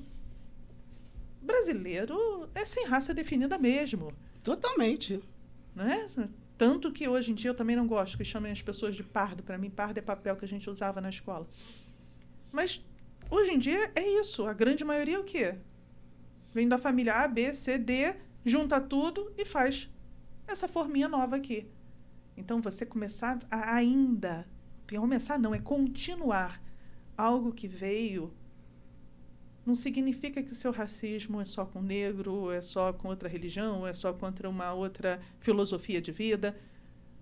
é sem raça definida mesmo. Totalmente. Né? Tanto que hoje em dia eu também não gosto que chamem as pessoas de pardo. Para mim, pardo é papel que a gente usava na escola. Mas hoje em dia é isso. A grande maioria é o quê? Vem da família A, B, C, D, junta tudo e faz essa forminha nova aqui. Então, você começar é continuar algo que veio. Não significa que o seu racismo é só com negro, é só com outra religião, é só contra uma outra filosofia de vida.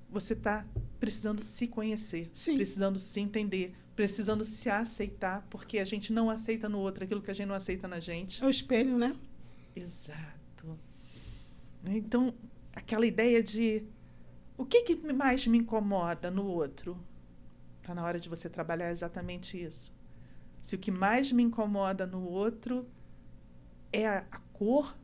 Você está precisando se conhecer, Sim. precisando se entender, precisando se aceitar, porque a gente não aceita no outro aquilo que a gente não aceita na gente. É o espelho, né? Exato. Então, aquela ideia de o que mais me incomoda no outro? Está na hora de você trabalhar exatamente isso. Se o que mais me incomoda no outro é a cor,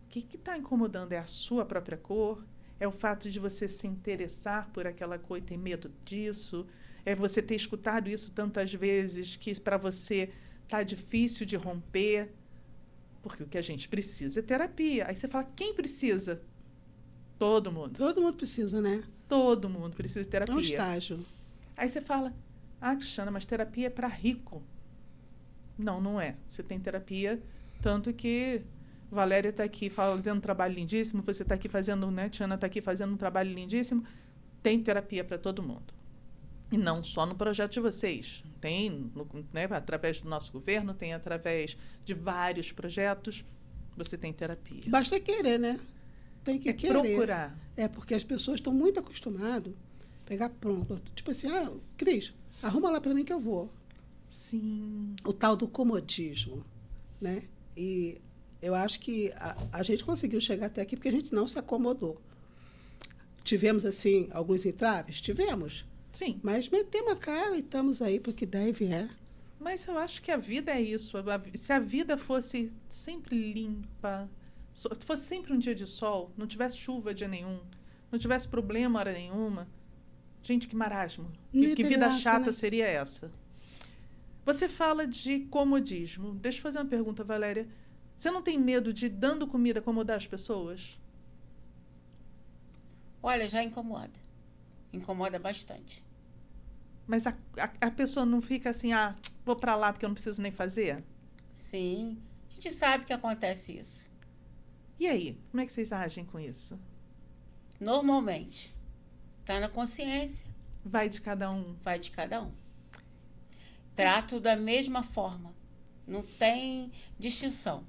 o que está incomodando? É a sua própria cor? É o fato de você se interessar por aquela cor e ter medo disso? É você ter escutado isso tantas vezes que para você está difícil de romper? Porque o que a gente precisa é terapia. Aí você fala, quem precisa? Todo mundo. Todo mundo precisa, né? Todo mundo precisa de terapia. É um estágio. Aí você fala, Cristiana, mas terapia é para rico. Não é. Você tem terapia, tanto que Valéria está aqui fazendo um trabalho lindíssimo, você está aqui fazendo, né? Tiana está aqui fazendo um trabalho lindíssimo. Tem terapia para todo mundo. E não só no projeto de vocês. Tem, né, através do nosso governo, tem através de vários projetos, você tem terapia. Basta querer, né? Tem que querer. Procurar. É, porque as pessoas estão muito acostumadas a pegar pronto. Tipo assim, Cris, arruma lá para mim que eu vou. Sim. O tal do comodismo, né? E eu acho que a gente conseguiu chegar até aqui porque a gente não se acomodou. Tivemos, assim, alguns entraves? Tivemos. Sim. Mas metemos a cara e estamos aí porque deve Mas eu acho que a vida é isso. Se a vida fosse sempre limpa, fosse sempre um dia de sol, não tivesse chuva dia nenhum, não tivesse problema hora nenhuma, gente, que marasmo. Que vida graça, chata, né? seria essa? Você fala de comodismo. Deixa eu fazer uma pergunta, Valéria. Você não tem medo de, dando comida, acomodar as pessoas? Olha, já incomoda. Incomoda bastante. Mas a pessoa não fica assim, vou para lá porque eu não preciso nem fazer? Sim, a gente sabe que acontece isso. E aí, como é que vocês agem com isso? Normalmente. Está na consciência. Vai de cada um. Vai de cada um. Trato da mesma forma. Não tem distinção.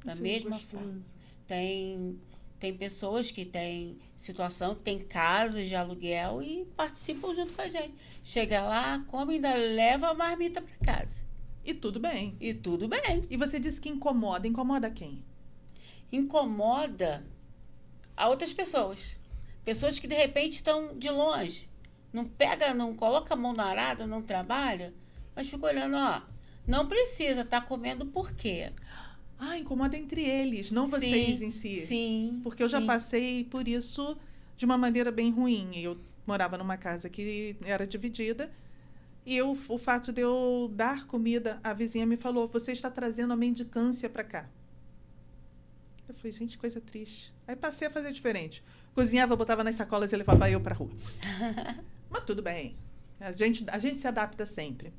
Da Isso é mesma gostoso. forma. Tem pessoas que têm situação, que têm casas de aluguel e participam junto com a gente. Chega lá, come e ainda leva a marmita para casa. E tudo bem. E tudo bem. E você disse que incomoda. Incomoda quem? Incomoda a outras pessoas. Pessoas que de repente estão de longe. Não pega, não coloca a mão na arada, não trabalha, mas fica olhando, ó. Não precisa, tá comendo por quê? Ah, incomoda entre eles, não vocês Sim, em si. Sim. Porque eu já sim. passei por isso de uma maneira bem ruim. Eu morava numa casa que era dividida e o fato de eu dar comida, a vizinha me falou, você está trazendo a mendicância para cá. Eu falei, gente, coisa triste. Aí passei a fazer diferente. Cozinhava, botava nas sacolas e levava eu para a rua. Mas tudo bem. A gente se adapta sempre.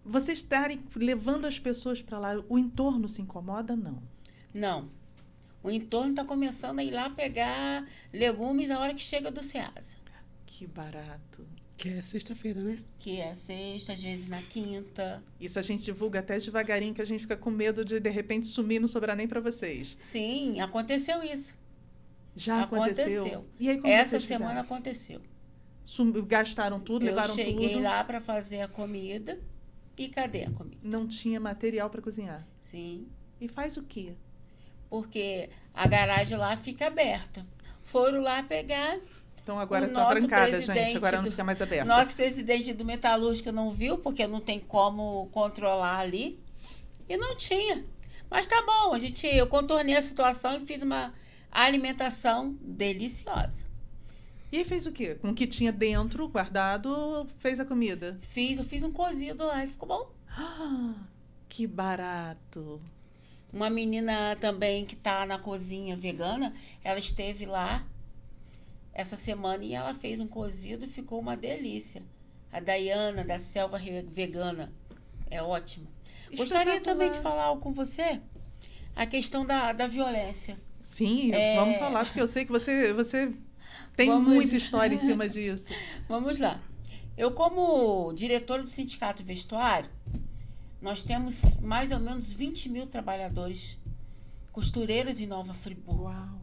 Vocês estarem levando as pessoas para lá, o entorno se incomoda? Não. Não. O entorno está começando a ir lá pegar legumes na hora que chega do Ceasa. Que barato. Que é sexta-feira, né? Que é sexta, às vezes na quinta. Isso a gente divulga até devagarinho, que a gente fica com medo de repente, sumir e não sobrar nem para vocês. Sim, aconteceu isso. Já aconteceu? E aí, como Essa vocês semana fizeram? aconteceu. Gastaram tudo, levaram Eu cheguei tudo? lá para fazer a comida e cadê a comida? Não tinha material para cozinhar. Sim, E faz o quê? porque a garagem lá fica aberta. Foram lá pegar. Então agora O está nosso trancada, gente. presidente Agora não do- fica mais aberta. Nosso presidente do metalúrgico não viu, porque não tem como controlar ali. E não tinha. Mas tá bom, eu contornei a situação e fiz uma alimentação deliciosa. E aí fez o quê? Com o que tinha dentro, guardado, fez a comida. Eu fiz um cozido lá e ficou bom. Ah, que barato. Uma menina também que tá na cozinha vegana, ela esteve lá essa semana e ela fez um cozido e ficou uma delícia. A Daiana, da Selva Vegana, é ótimo. Gostaria também de falar algo com você, a questão da violência. Sim, É. vamos falar, porque eu sei que você tem Vamos- muita história em cima disso. Vamos lá. Eu, como diretora do Sindicato Vestuário, nós temos mais ou menos 20 mil trabalhadores costureiras em Nova Friburgo. Uau.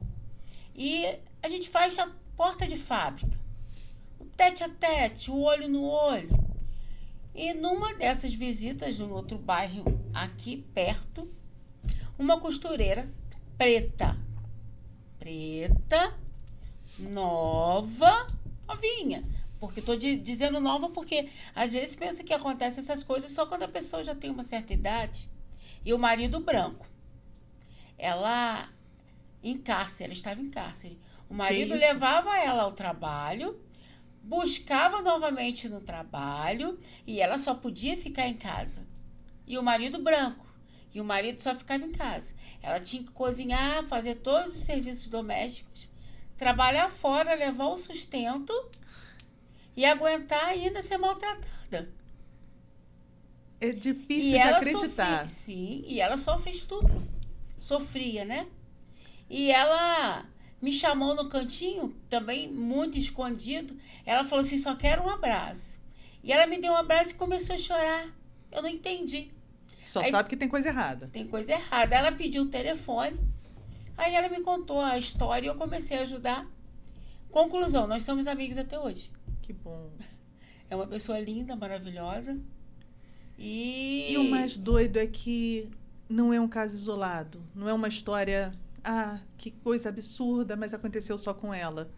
E a gente faz a porta de fábrica, o tete a tete, o olho no olho. E numa dessas visitas, num outro bairro aqui perto, uma costureira preta, nova, novinha. Porque estou dizendo nova porque às vezes pensa que acontece essas coisas só quando a pessoa já tem uma certa idade. E o marido branco. Ela estava em cárcere. O marido isso? levava ela ao trabalho, buscava novamente no trabalho e ela só podia ficar em casa. E o marido branco. E o marido só ficava em casa. Ela tinha que cozinhar, fazer todos os serviços domésticos, trabalhar fora, levar o sustento e aguentar ainda ser maltratada. É difícil E de ela acreditar. sim, e ela sofre estupro. Sofria, né? E ela me chamou no cantinho, também muito escondido. Ela falou assim, só quero um abraço. E ela me deu um abraço e começou a chorar. Eu não entendi. Só Aí- sabe que tem coisa errada. Tem coisa errada. Ela pediu o telefone. Aí ela me contou a história e eu comecei a ajudar. Conclusão, nós somos amigos até hoje. Que bom. É uma pessoa linda, maravilhosa. E o mais doido é que não é um caso isolado. Não é uma história, que coisa absurda, mas aconteceu só com ela.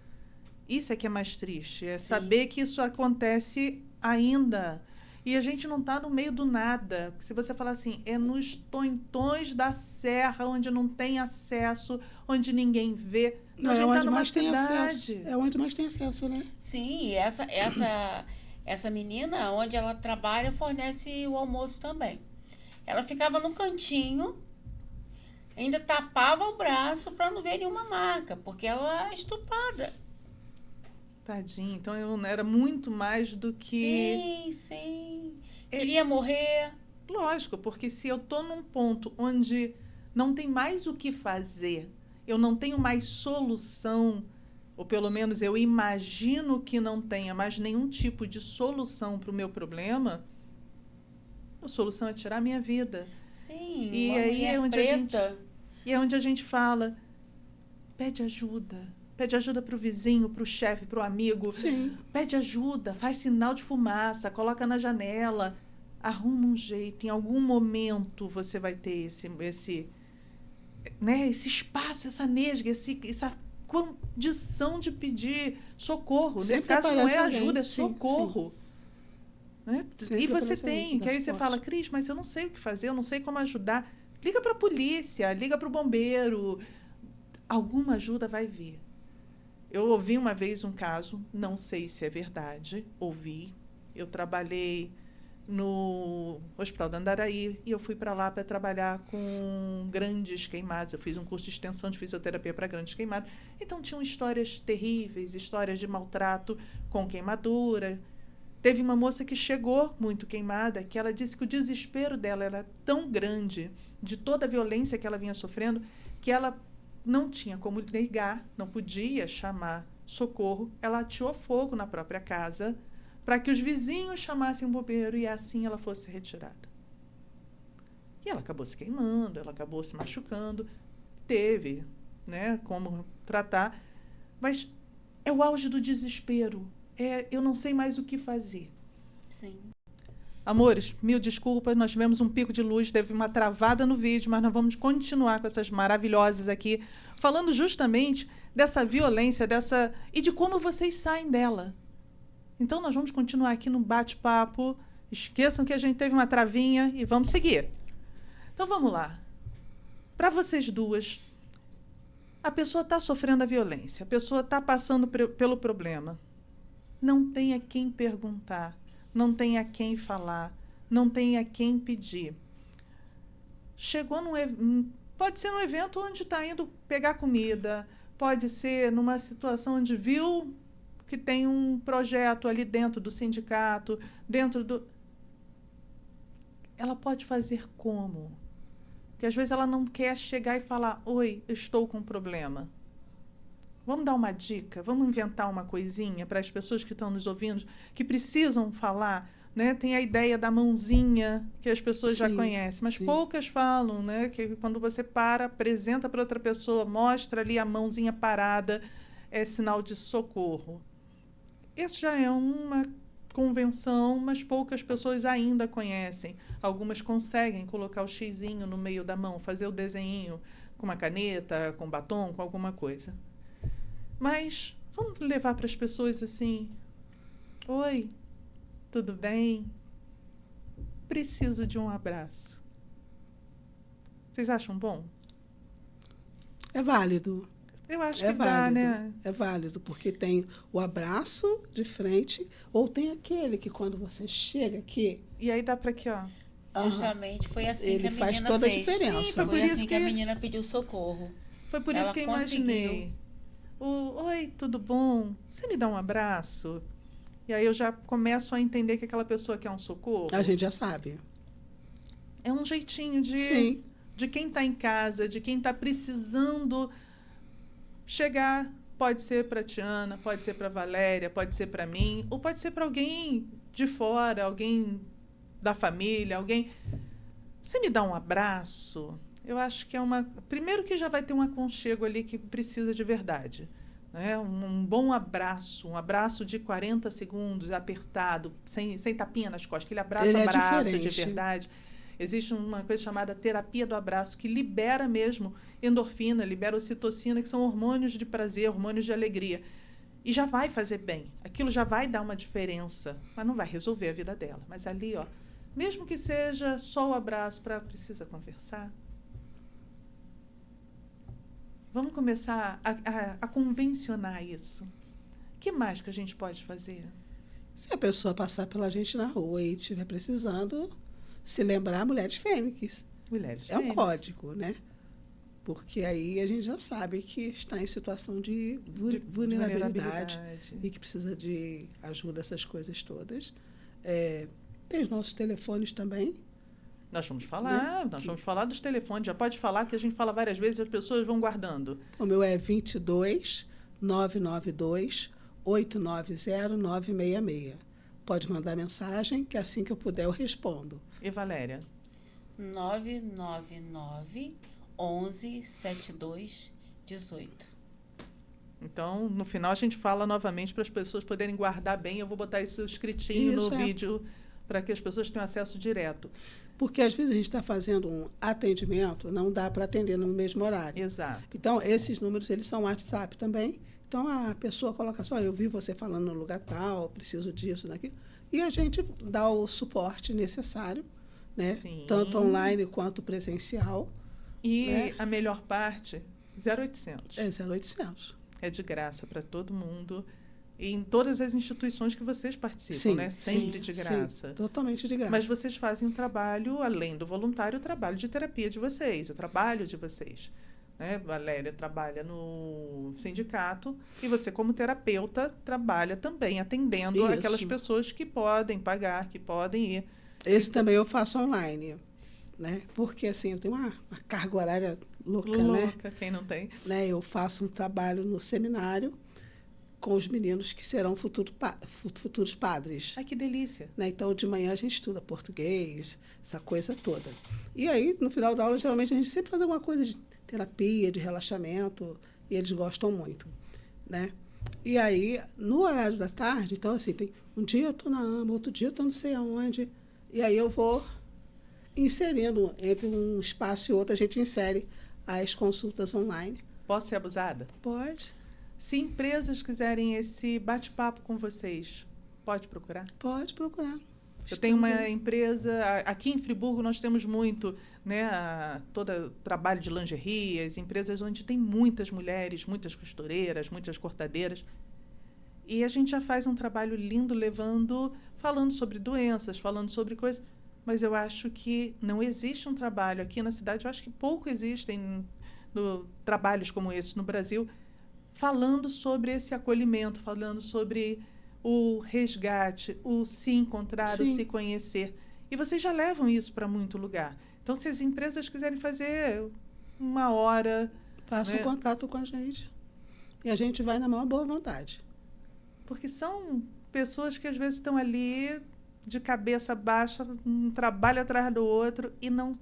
Isso é que é mais triste. É saber que isso acontece ainda. E a gente não está no meio do nada. Se você falar assim, é nos tontões da serra, onde não tem acesso, onde ninguém vê. Não, a é gente está onde numa mais tem cidade. acesso. É onde mais tem acesso, né? Sim, e essa menina, onde ela trabalha, fornece o almoço também. Ela ficava no cantinho, ainda tapava o braço para não ver nenhuma marca, porque ela é estuprada. Tadinho. Então eu era muito mais do que. Sim. Queria morrer. Lógico, porque se eu estou num ponto onde não tem mais o que fazer, eu não tenho mais solução, ou pelo menos eu imagino que não tenha mais nenhum tipo de solução para o meu problema, a solução é tirar a minha vida. Sim, E uma aí mulher é onde preta. E é onde a gente fala, pede ajuda. Pede ajuda para o vizinho, para o chefe, para o amigo. Sim. Pede ajuda, faz sinal de fumaça, coloca na janela. Arruma um jeito. Em algum momento você vai ter esse espaço, essa nesga, essa condição de pedir socorro. Sempre Nesse caso não é aparece alguém. ajuda, é Sim, socorro. Né? Sempre E você aparece alguém tem, que que dá aí você suporte. fala, Cris, mas eu não sei o que fazer, eu não sei como ajudar. Liga para a polícia, liga para o bombeiro. Alguma ajuda vai vir. Eu ouvi uma vez um caso, não sei se é verdade, ouvi. Eu trabalhei no Hospital do Andaraí e eu fui para lá para trabalhar com grandes queimados. Eu fiz um curso de extensão de fisioterapia para grandes queimados. Então, tinham histórias terríveis, histórias de maltrato com queimadura. Teve uma moça que chegou muito queimada, que ela disse que o desespero dela era tão grande, de toda a violência que ela vinha sofrendo, que ela não tinha como negar, não podia chamar socorro. Ela ateou fogo na própria casa para que os vizinhos chamassem um bombeiro e assim ela fosse retirada. E ela acabou se queimando, ela acabou se machucando, teve, né, como tratar, mas é o auge do desespero. Eu não sei mais o que fazer. Sim. Amores, mil desculpas, nós tivemos um pico de luz, teve uma travada no vídeo, mas nós vamos continuar com essas maravilhosas aqui, falando justamente dessa violência, e de como vocês saem dela. Então, nós vamos continuar aqui no bate-papo. Esqueçam que a gente teve uma travinha e vamos seguir. Então, vamos lá. Para vocês duas, a pessoa está sofrendo a violência, a pessoa está passando pelo problema. Não tem a quem perguntar, não tem a quem falar, não tem a quem pedir. Chegou pode ser num evento onde está indo pegar comida, pode ser numa situação onde viu que tem um projeto ali dentro do sindicato, Ela pode fazer como? Porque às vezes ela não quer chegar e falar, oi, eu estou com um problema. Vamos dar uma dica, vamos inventar uma coisinha para as pessoas que estão nos ouvindo, que precisam falar, né? Tem a ideia da mãozinha, que as pessoas já conhecem, mas poucas falam, né? Que quando você apresenta para outra pessoa, mostra ali a mãozinha parada, é sinal de socorro. Esse já é uma convenção, mas poucas pessoas ainda conhecem. Algumas conseguem colocar o xizinho no meio da mão, fazer o desenho com uma caneta, com batom, com alguma coisa. Mas vamos levar para as pessoas assim, oi, tudo bem? Preciso de um abraço. Vocês acham bom? É válido. Eu acho que dá, né? É válido, porque tem o abraço de frente, ou tem aquele que quando você chega aqui... E aí dá para aqui, ó. Justamente foi assim ele que a menina faz toda fez. a diferença. Sim, Foi assim que a menina pediu socorro. Foi por isso que eu imaginei. Oi, tudo bom? Você me dá um abraço? E aí eu já começo a entender que aquela pessoa quer um socorro. A gente já sabe. É um jeitinho de quem está em casa, de quem está precisando chegar. Pode ser para a Tiana, pode ser para a Valéria, pode ser para mim, ou pode ser para alguém de fora, alguém da família, alguém... Você me dá um abraço? Eu acho que é primeiro que já vai ter um aconchego ali que precisa de verdade. Né? Um bom abraço, um abraço de 40 segundos, apertado, sem tapinha nas costas, aquele abraço de verdade. Existe uma coisa chamada terapia do abraço, que libera mesmo endorfina, libera ocitocina, que são hormônios de prazer, hormônios de alegria. E já vai fazer bem. Aquilo já vai dar uma diferença, mas não vai resolver a vida dela. Mas ali, ó, mesmo que seja só o abraço precisa conversar. Vamos começar a convencionar isso. O que mais que a gente pode fazer? Se a pessoa passar pela gente na rua e estiver precisando, se lembrar Mulheres Fênix. Mulheres Fênix. É um código, né? Porque aí a gente já sabe que está em situação de vulnerabilidade e que precisa de ajuda, essas coisas todas. Tem os nossos telefones também. Nós vamos falar, vamos falar dos telefones. Já pode falar, que a gente fala várias vezes e as pessoas vão guardando. O meu é 22 992-890-966. Pode mandar mensagem, que assim que eu puder eu respondo. E Valéria? 999 11 72 18. Então, no final, a gente fala novamente para as pessoas poderem guardar bem. Eu vou botar isso escritinho no vídeo para que as pessoas tenham acesso direto. Porque, às vezes, a gente está fazendo um atendimento, não dá para atender no mesmo horário. Exato. Então, esses números, eles são WhatsApp também. Então, a pessoa coloca só, eu vi você falando no lugar tal, preciso disso, daquilo. E a gente dá o suporte necessário, né? Sim. Tanto online quanto presencial. E né? a melhor parte, 0800. É 0800. É de graça para todo mundo. E em todas as instituições que vocês participam, Sim, né? Sempre de graça. Sim, totalmente de graça. Mas vocês fazem um trabalho, além do voluntário, o trabalho de terapia de vocês, o trabalho de vocês. Né? Valéria trabalha no sindicato e você, como terapeuta, trabalha também atendendo Isso. aquelas pessoas que podem pagar, que podem ir. Esse também eu faço online, né? Porque, assim, eu tenho uma carga horária louca, né? Quem não tem. Né? Eu faço um trabalho no seminário com os meninos que serão futuros padres. Ai, que delícia. Né? Então, de manhã a gente estuda português, essa coisa toda. E aí, no final da aula, geralmente a gente sempre faz alguma coisa de terapia, de relaxamento, e eles gostam muito, né? E aí, no horário da tarde, então, assim, tem um dia eu estou na AMA, outro dia eu estou não sei aonde, e aí eu vou inserindo entre um espaço e outro, a gente insere as consultas online. Posso ser abusada? Pode. Se empresas quiserem esse bate-papo com vocês, pode procurar? Pode procurar. Eu tenho uma empresa, aqui em Friburgo nós temos muito, né, todo trabalho de lingerie, as empresas onde tem muitas mulheres, muitas costureiras, muitas cortadeiras. E a gente já faz um trabalho lindo falando sobre doenças, falando sobre coisas. Mas eu acho que não existe um trabalho aqui na cidade, eu acho que pouco existem trabalhos como esse no Brasil, falando sobre esse acolhimento, falando sobre o resgate, o se encontrar, Sim. o se conhecer. E vocês já levam isso para muito lugar. Então, se as empresas quiserem fazer 1 hora... Faça um contato com a gente. E a gente vai na maior boa vontade. Porque são pessoas que, às vezes, estão ali de cabeça baixa, um trabalho atrás do outro, e não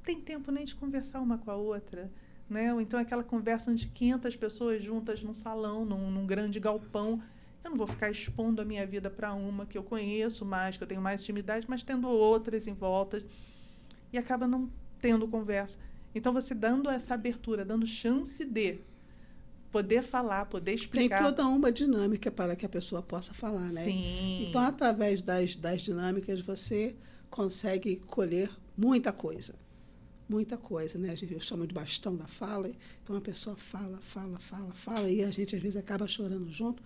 tem tempo nem de conversar uma com a outra. Né? Ou então aquela conversa de 500 pessoas juntas num salão, num grande galpão. Eu não vou ficar expondo a minha vida para uma que eu conheço mais, que eu tenho mais intimidade, mas tendo outras em volta. E acaba não tendo conversa. Então, você dando essa abertura, dando chance de poder falar, poder explicar. Tem toda uma dinâmica para que a pessoa possa falar, né? Sim. Então, através das dinâmicas, você consegue colher muita coisa. Muita coisa, né? Eu chamo de bastão da fala. Então, a pessoa fala, e a gente, às vezes, acaba chorando junto.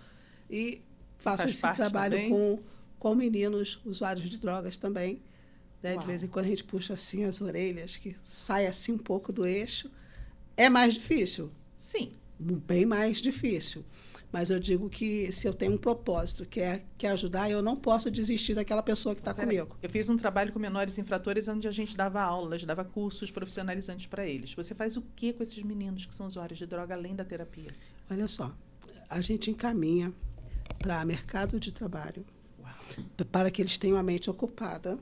E faço esse trabalho com meninos usuários de drogas também. Né? De vez em quando a gente puxa assim as orelhas, que sai assim um pouco do eixo. É mais difícil? Sim. Bem mais difícil. Mas eu digo que se eu tenho um propósito, que é ajudar, eu não posso desistir daquela pessoa que está comigo. Eu fiz um trabalho com menores infratores onde a gente dava aulas, dava cursos profissionalizantes para eles. Você faz o que com esses meninos que são usuários de droga, além da terapia? Olha só, a gente encaminha para mercado de trabalho, para que eles tenham a mente ocupada.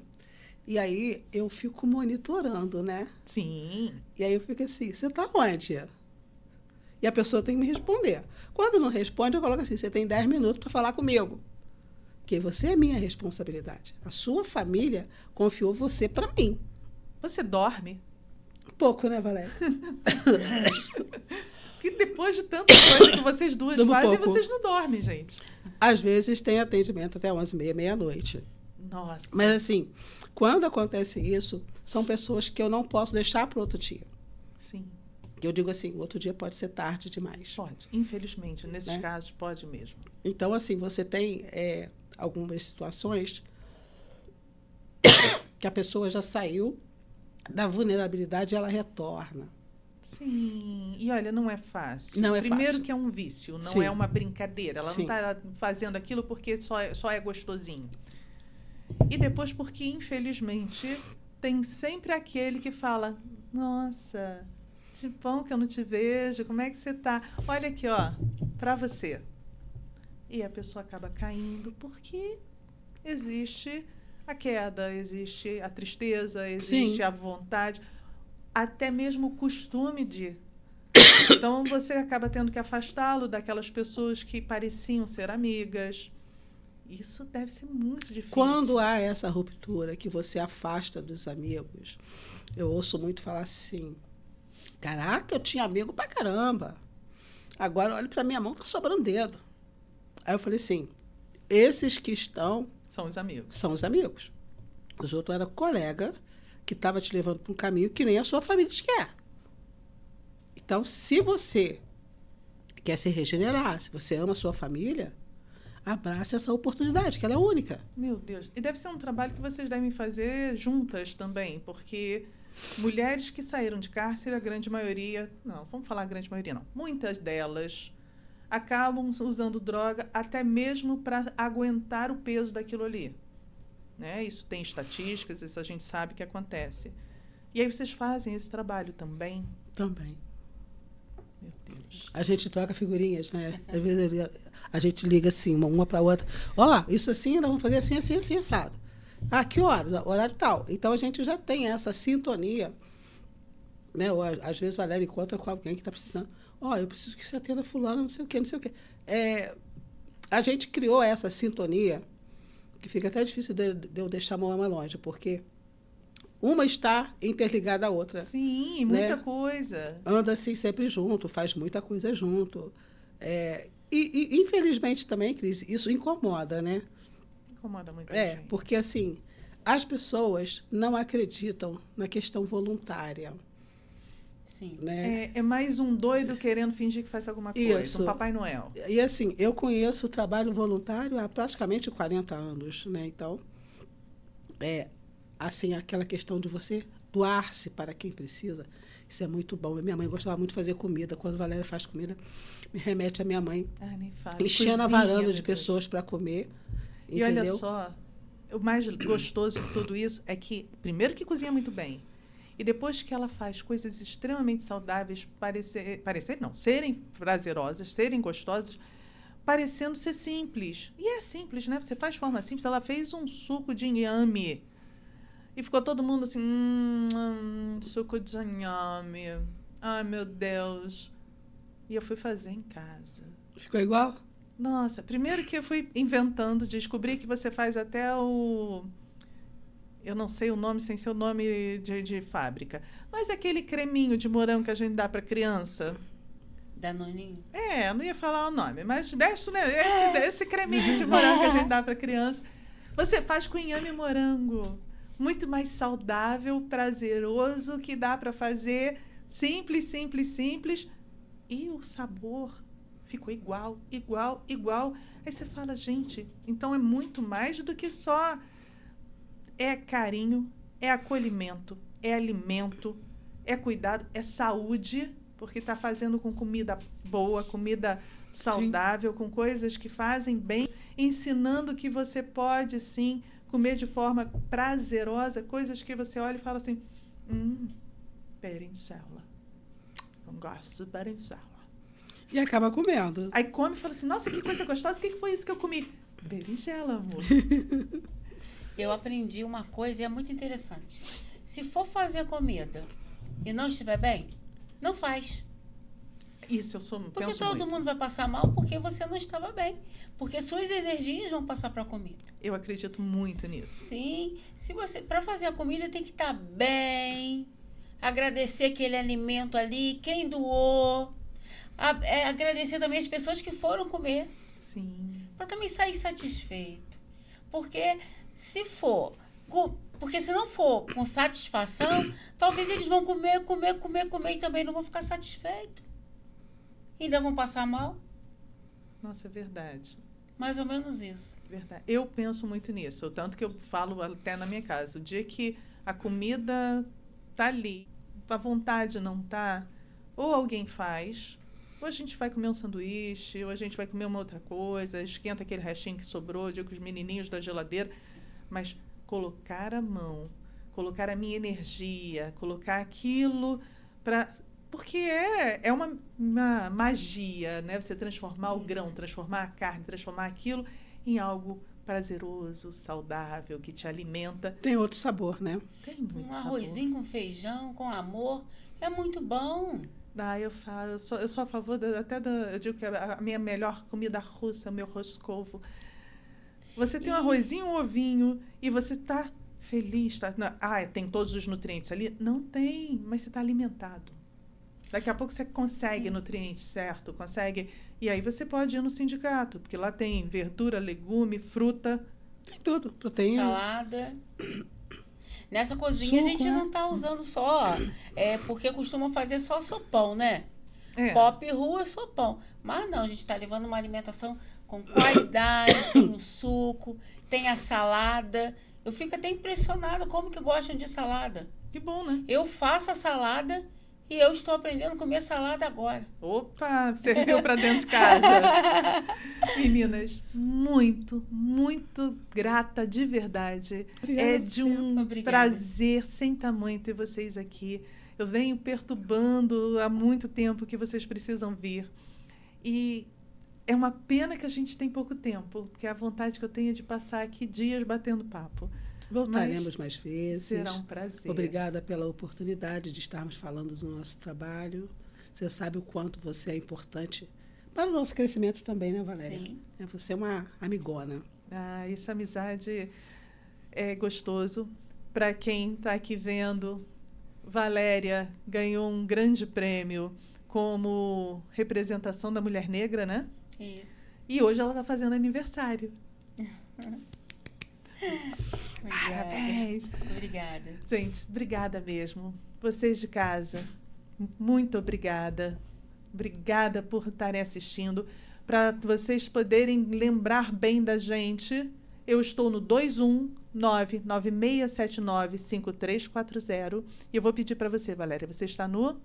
E aí eu fico monitorando, né? Sim. E aí eu fico assim, você está onde? E a pessoa tem que me responder. Quando não responde, eu coloco assim, você tem 10 minutos para falar comigo. Porque você é minha responsabilidade. A sua família confiou você para mim. Você dorme? Pouco, né, Valéria? Que depois de tanta coisa que vocês duas fazem, pouco. vocês não dormem, gente. Às vezes tem atendimento até 11h30, meia-noite. Nossa. Mas, assim, quando acontece isso, são pessoas que eu não posso deixar para outro dia. Sim. Eu digo assim, o outro dia pode ser tarde demais. Pode, infelizmente. Nesses casos, pode mesmo. Então, assim, você tem algumas situações que a pessoa já saiu da vulnerabilidade e ela retorna. Sim. E, olha, não é fácil. Não é Primeiro fácil. que é um vício, não Sim. é uma brincadeira. Ela Sim. não está fazendo aquilo porque só é gostosinho. E depois porque, infelizmente, tem sempre aquele que fala, nossa, que bom que eu não te vejo, como é que você está? Olha aqui, ó, para você. E a pessoa acaba caindo porque existe a queda, existe a tristeza, existe Sim. a vontade, até mesmo o costume de. Então, você acaba tendo que afastá-lo daquelas pessoas que pareciam ser amigas. Isso deve ser muito difícil. Quando há essa ruptura que você afasta dos amigos, eu ouço muito falar assim, caraca, eu tinha amigo pra caramba. Agora, olha pra minha mão, tá sobrando dedo. Aí eu falei assim, esses que estão São os amigos. são os amigos. Os outros eram colega que estava te levando para um caminho que nem a sua família te quer. Então, se você quer se regenerar, se você ama a sua família, abrace essa oportunidade, que ela é única. Meu Deus. E deve ser um trabalho que vocês devem fazer juntas também, porque mulheres que saíram de cárcere, a grande maioria, não, vamos falar a grande maioria não, muitas delas acabam usando droga até mesmo para aguentar o peso daquilo ali. Né? Isso tem estatísticas, isso a gente sabe que acontece. E aí vocês fazem esse trabalho também? Também. Meu Deus. A gente troca figurinhas, né? Às vezes a gente liga assim, uma para a outra. Ó, isso assim, nós vamos fazer assim, assim, assim, assado. Ah, que horas? Horário tal. Então, a gente já tem essa sintonia. Né? Ou, às vezes, o Valério encontra com alguém que está precisando. Ó, eu preciso que você atenda fulano, não sei o quê, não sei o quê. A gente criou essa sintonia, que fica até difícil de eu deixar a mão mais longe, porque uma está interligada à outra. Sim, muita né? coisa. Anda assim sempre junto, faz muita coisa junto. E infelizmente também, Cris, isso incomoda, né? Incomoda muita gente. Porque assim, as pessoas não acreditam na questão voluntária. Sim. Né? É mais um doido querendo fingir que faz alguma coisa, Isso. um Papai Noel. E assim, eu conheço o trabalho voluntário há praticamente 40 anos, né? Então, assim, aquela questão de você doar-se para quem precisa, isso é muito bom. Minha mãe gostava muito de fazer comida. Quando a Valéria faz comida, me remete à minha mãe Nem fala. enchendo a Cozinha, varanda meu de Deus. pessoas para comer. E olha entendeu? só, o mais gostoso de tudo isso é que, primeiro, que cozinha muito bem. E depois que ela faz coisas extremamente saudáveis, serem prazerosas, serem gostosas, parecendo ser simples. E é simples, né? Você faz de forma simples. Ela fez um suco de inhame. E ficou todo mundo assim, suco de inhame. Ai, meu Deus. E eu fui fazer em casa. Ficou igual? Nossa, primeiro que eu fui inventando, descobri que você faz até o... Eu não sei o nome sem ser o nome de fábrica. Mas aquele creminho de morango que a gente dá para criança. Danoninho? Eu não ia falar o nome, mas deixa, né? Esse creminho de morango que a gente dá para criança. Você faz com inhame e morango. Muito mais saudável, prazeroso, que dá para fazer. Simples, simples, simples. E o sabor ficou igual, igual, igual. Aí você fala, gente, então é muito mais do que só... É carinho, é acolhimento, é alimento, é cuidado, é saúde, porque está fazendo com comida boa, comida saudável, sim, com coisas que fazem bem, ensinando que você pode, sim, comer de forma prazerosa, coisas que você olha e fala assim, berinjela. Não gosto de berinjela. E acaba comendo. Aí come e fala assim, nossa, que coisa gostosa, o que foi isso que eu comi? Berinjela, amor. Eu aprendi uma coisa e é muito interessante. Se for fazer comida e não estiver bem, não faz. Isso, penso porque todo muito. mundo vai passar mal porque você não estava bem. Porque suas energias vão passar para a comida. Eu acredito muito nisso. Sim. Para fazer a comida tem que estar bem, agradecer aquele alimento ali, quem doou, agradecer também as pessoas que foram comer. Sim. Para também sair satisfeito. Porque se não for com satisfação, talvez eles vão comer e também não vão ficar satisfeitos. Ainda vão passar mal. Nossa, é verdade. Mais ou menos isso. Verdade. Eu penso muito nisso. Tanto que eu falo até na minha casa. O dia que a comida tá ali, a vontade não tá, ou alguém faz, ou a gente vai comer um sanduíche, ou a gente vai comer uma outra coisa, esquenta aquele restinho que sobrou, digo, os menininhos da geladeira. Mas colocar a mão, colocar a minha energia, colocar aquilo para Porque é uma magia, né? Você transformar o grão, transformar a carne, transformar aquilo em algo prazeroso, saudável, que te alimenta. Tem outro sabor, né? Tem muito Um sabor. arrozinho com feijão, com amor, é muito bom. Eu falo, eu sou a favor eu digo que a minha melhor comida russa é o meu roscovo. Você tem um arrozinho, um ovinho, e você está feliz. Tem todos os nutrientes ali? Não tem, mas você está alimentado. Daqui a pouco você consegue nutrientes, certo? Consegue. E aí você pode ir no sindicato, porque lá tem verdura, legume, fruta. Tem tudo, proteína. Salada. Nessa cozinha Suco, a gente né? não está usando só, porque costuma fazer só sopão, né? É. Pop rua, sopão. Mas não, a gente está levando uma alimentação com qualidade, tem o suco, tem a salada. Eu fico até impressionada como que gostam de salada. Que bom, né? Eu faço a salada e eu estou aprendendo a comer salada agora. Opa, serviu para dentro de casa. Meninas, muito, muito grata de verdade. Obrigada É a de você. um Obrigada. prazer sem tamanho ter vocês aqui. Eu venho perturbando há muito tempo que vocês precisam vir. E é uma pena que a gente tem pouco tempo, porque a vontade que eu tenho é de passar aqui dias batendo papo. Voltaremos mais vezes. Será um prazer. Obrigada pela oportunidade de estarmos falando do nosso trabalho. Você sabe o quanto você é importante para o nosso crescimento também, né, Valéria? Sim. Você é uma amigona. Essa amizade é gostoso. Para quem está aqui vendo, Valéria ganhou um grande prêmio como representação da mulher negra, né? Isso. E hoje ela está fazendo aniversário. Obrigada. Parabéns. Obrigada. Gente, obrigada mesmo. Vocês de casa, muito obrigada. Obrigada por estarem assistindo. Para vocês poderem lembrar bem da gente, eu estou no 21996795340 e eu vou pedir para você, Valéria, você está no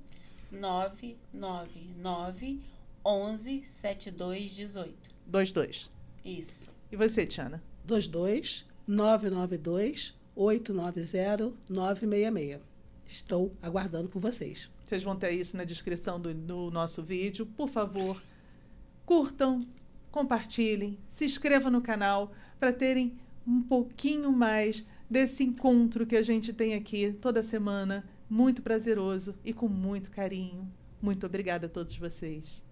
999 11 7218. 22. Isso. E você, Tiana? 22-992-890-966. Estou aguardando por vocês. Vocês vão ter isso na descrição do nosso vídeo. Por favor, curtam, compartilhem, se inscrevam no canal para terem um pouquinho mais desse encontro que a gente tem aqui toda semana, muito prazeroso e com muito carinho. Muito obrigada a todos vocês.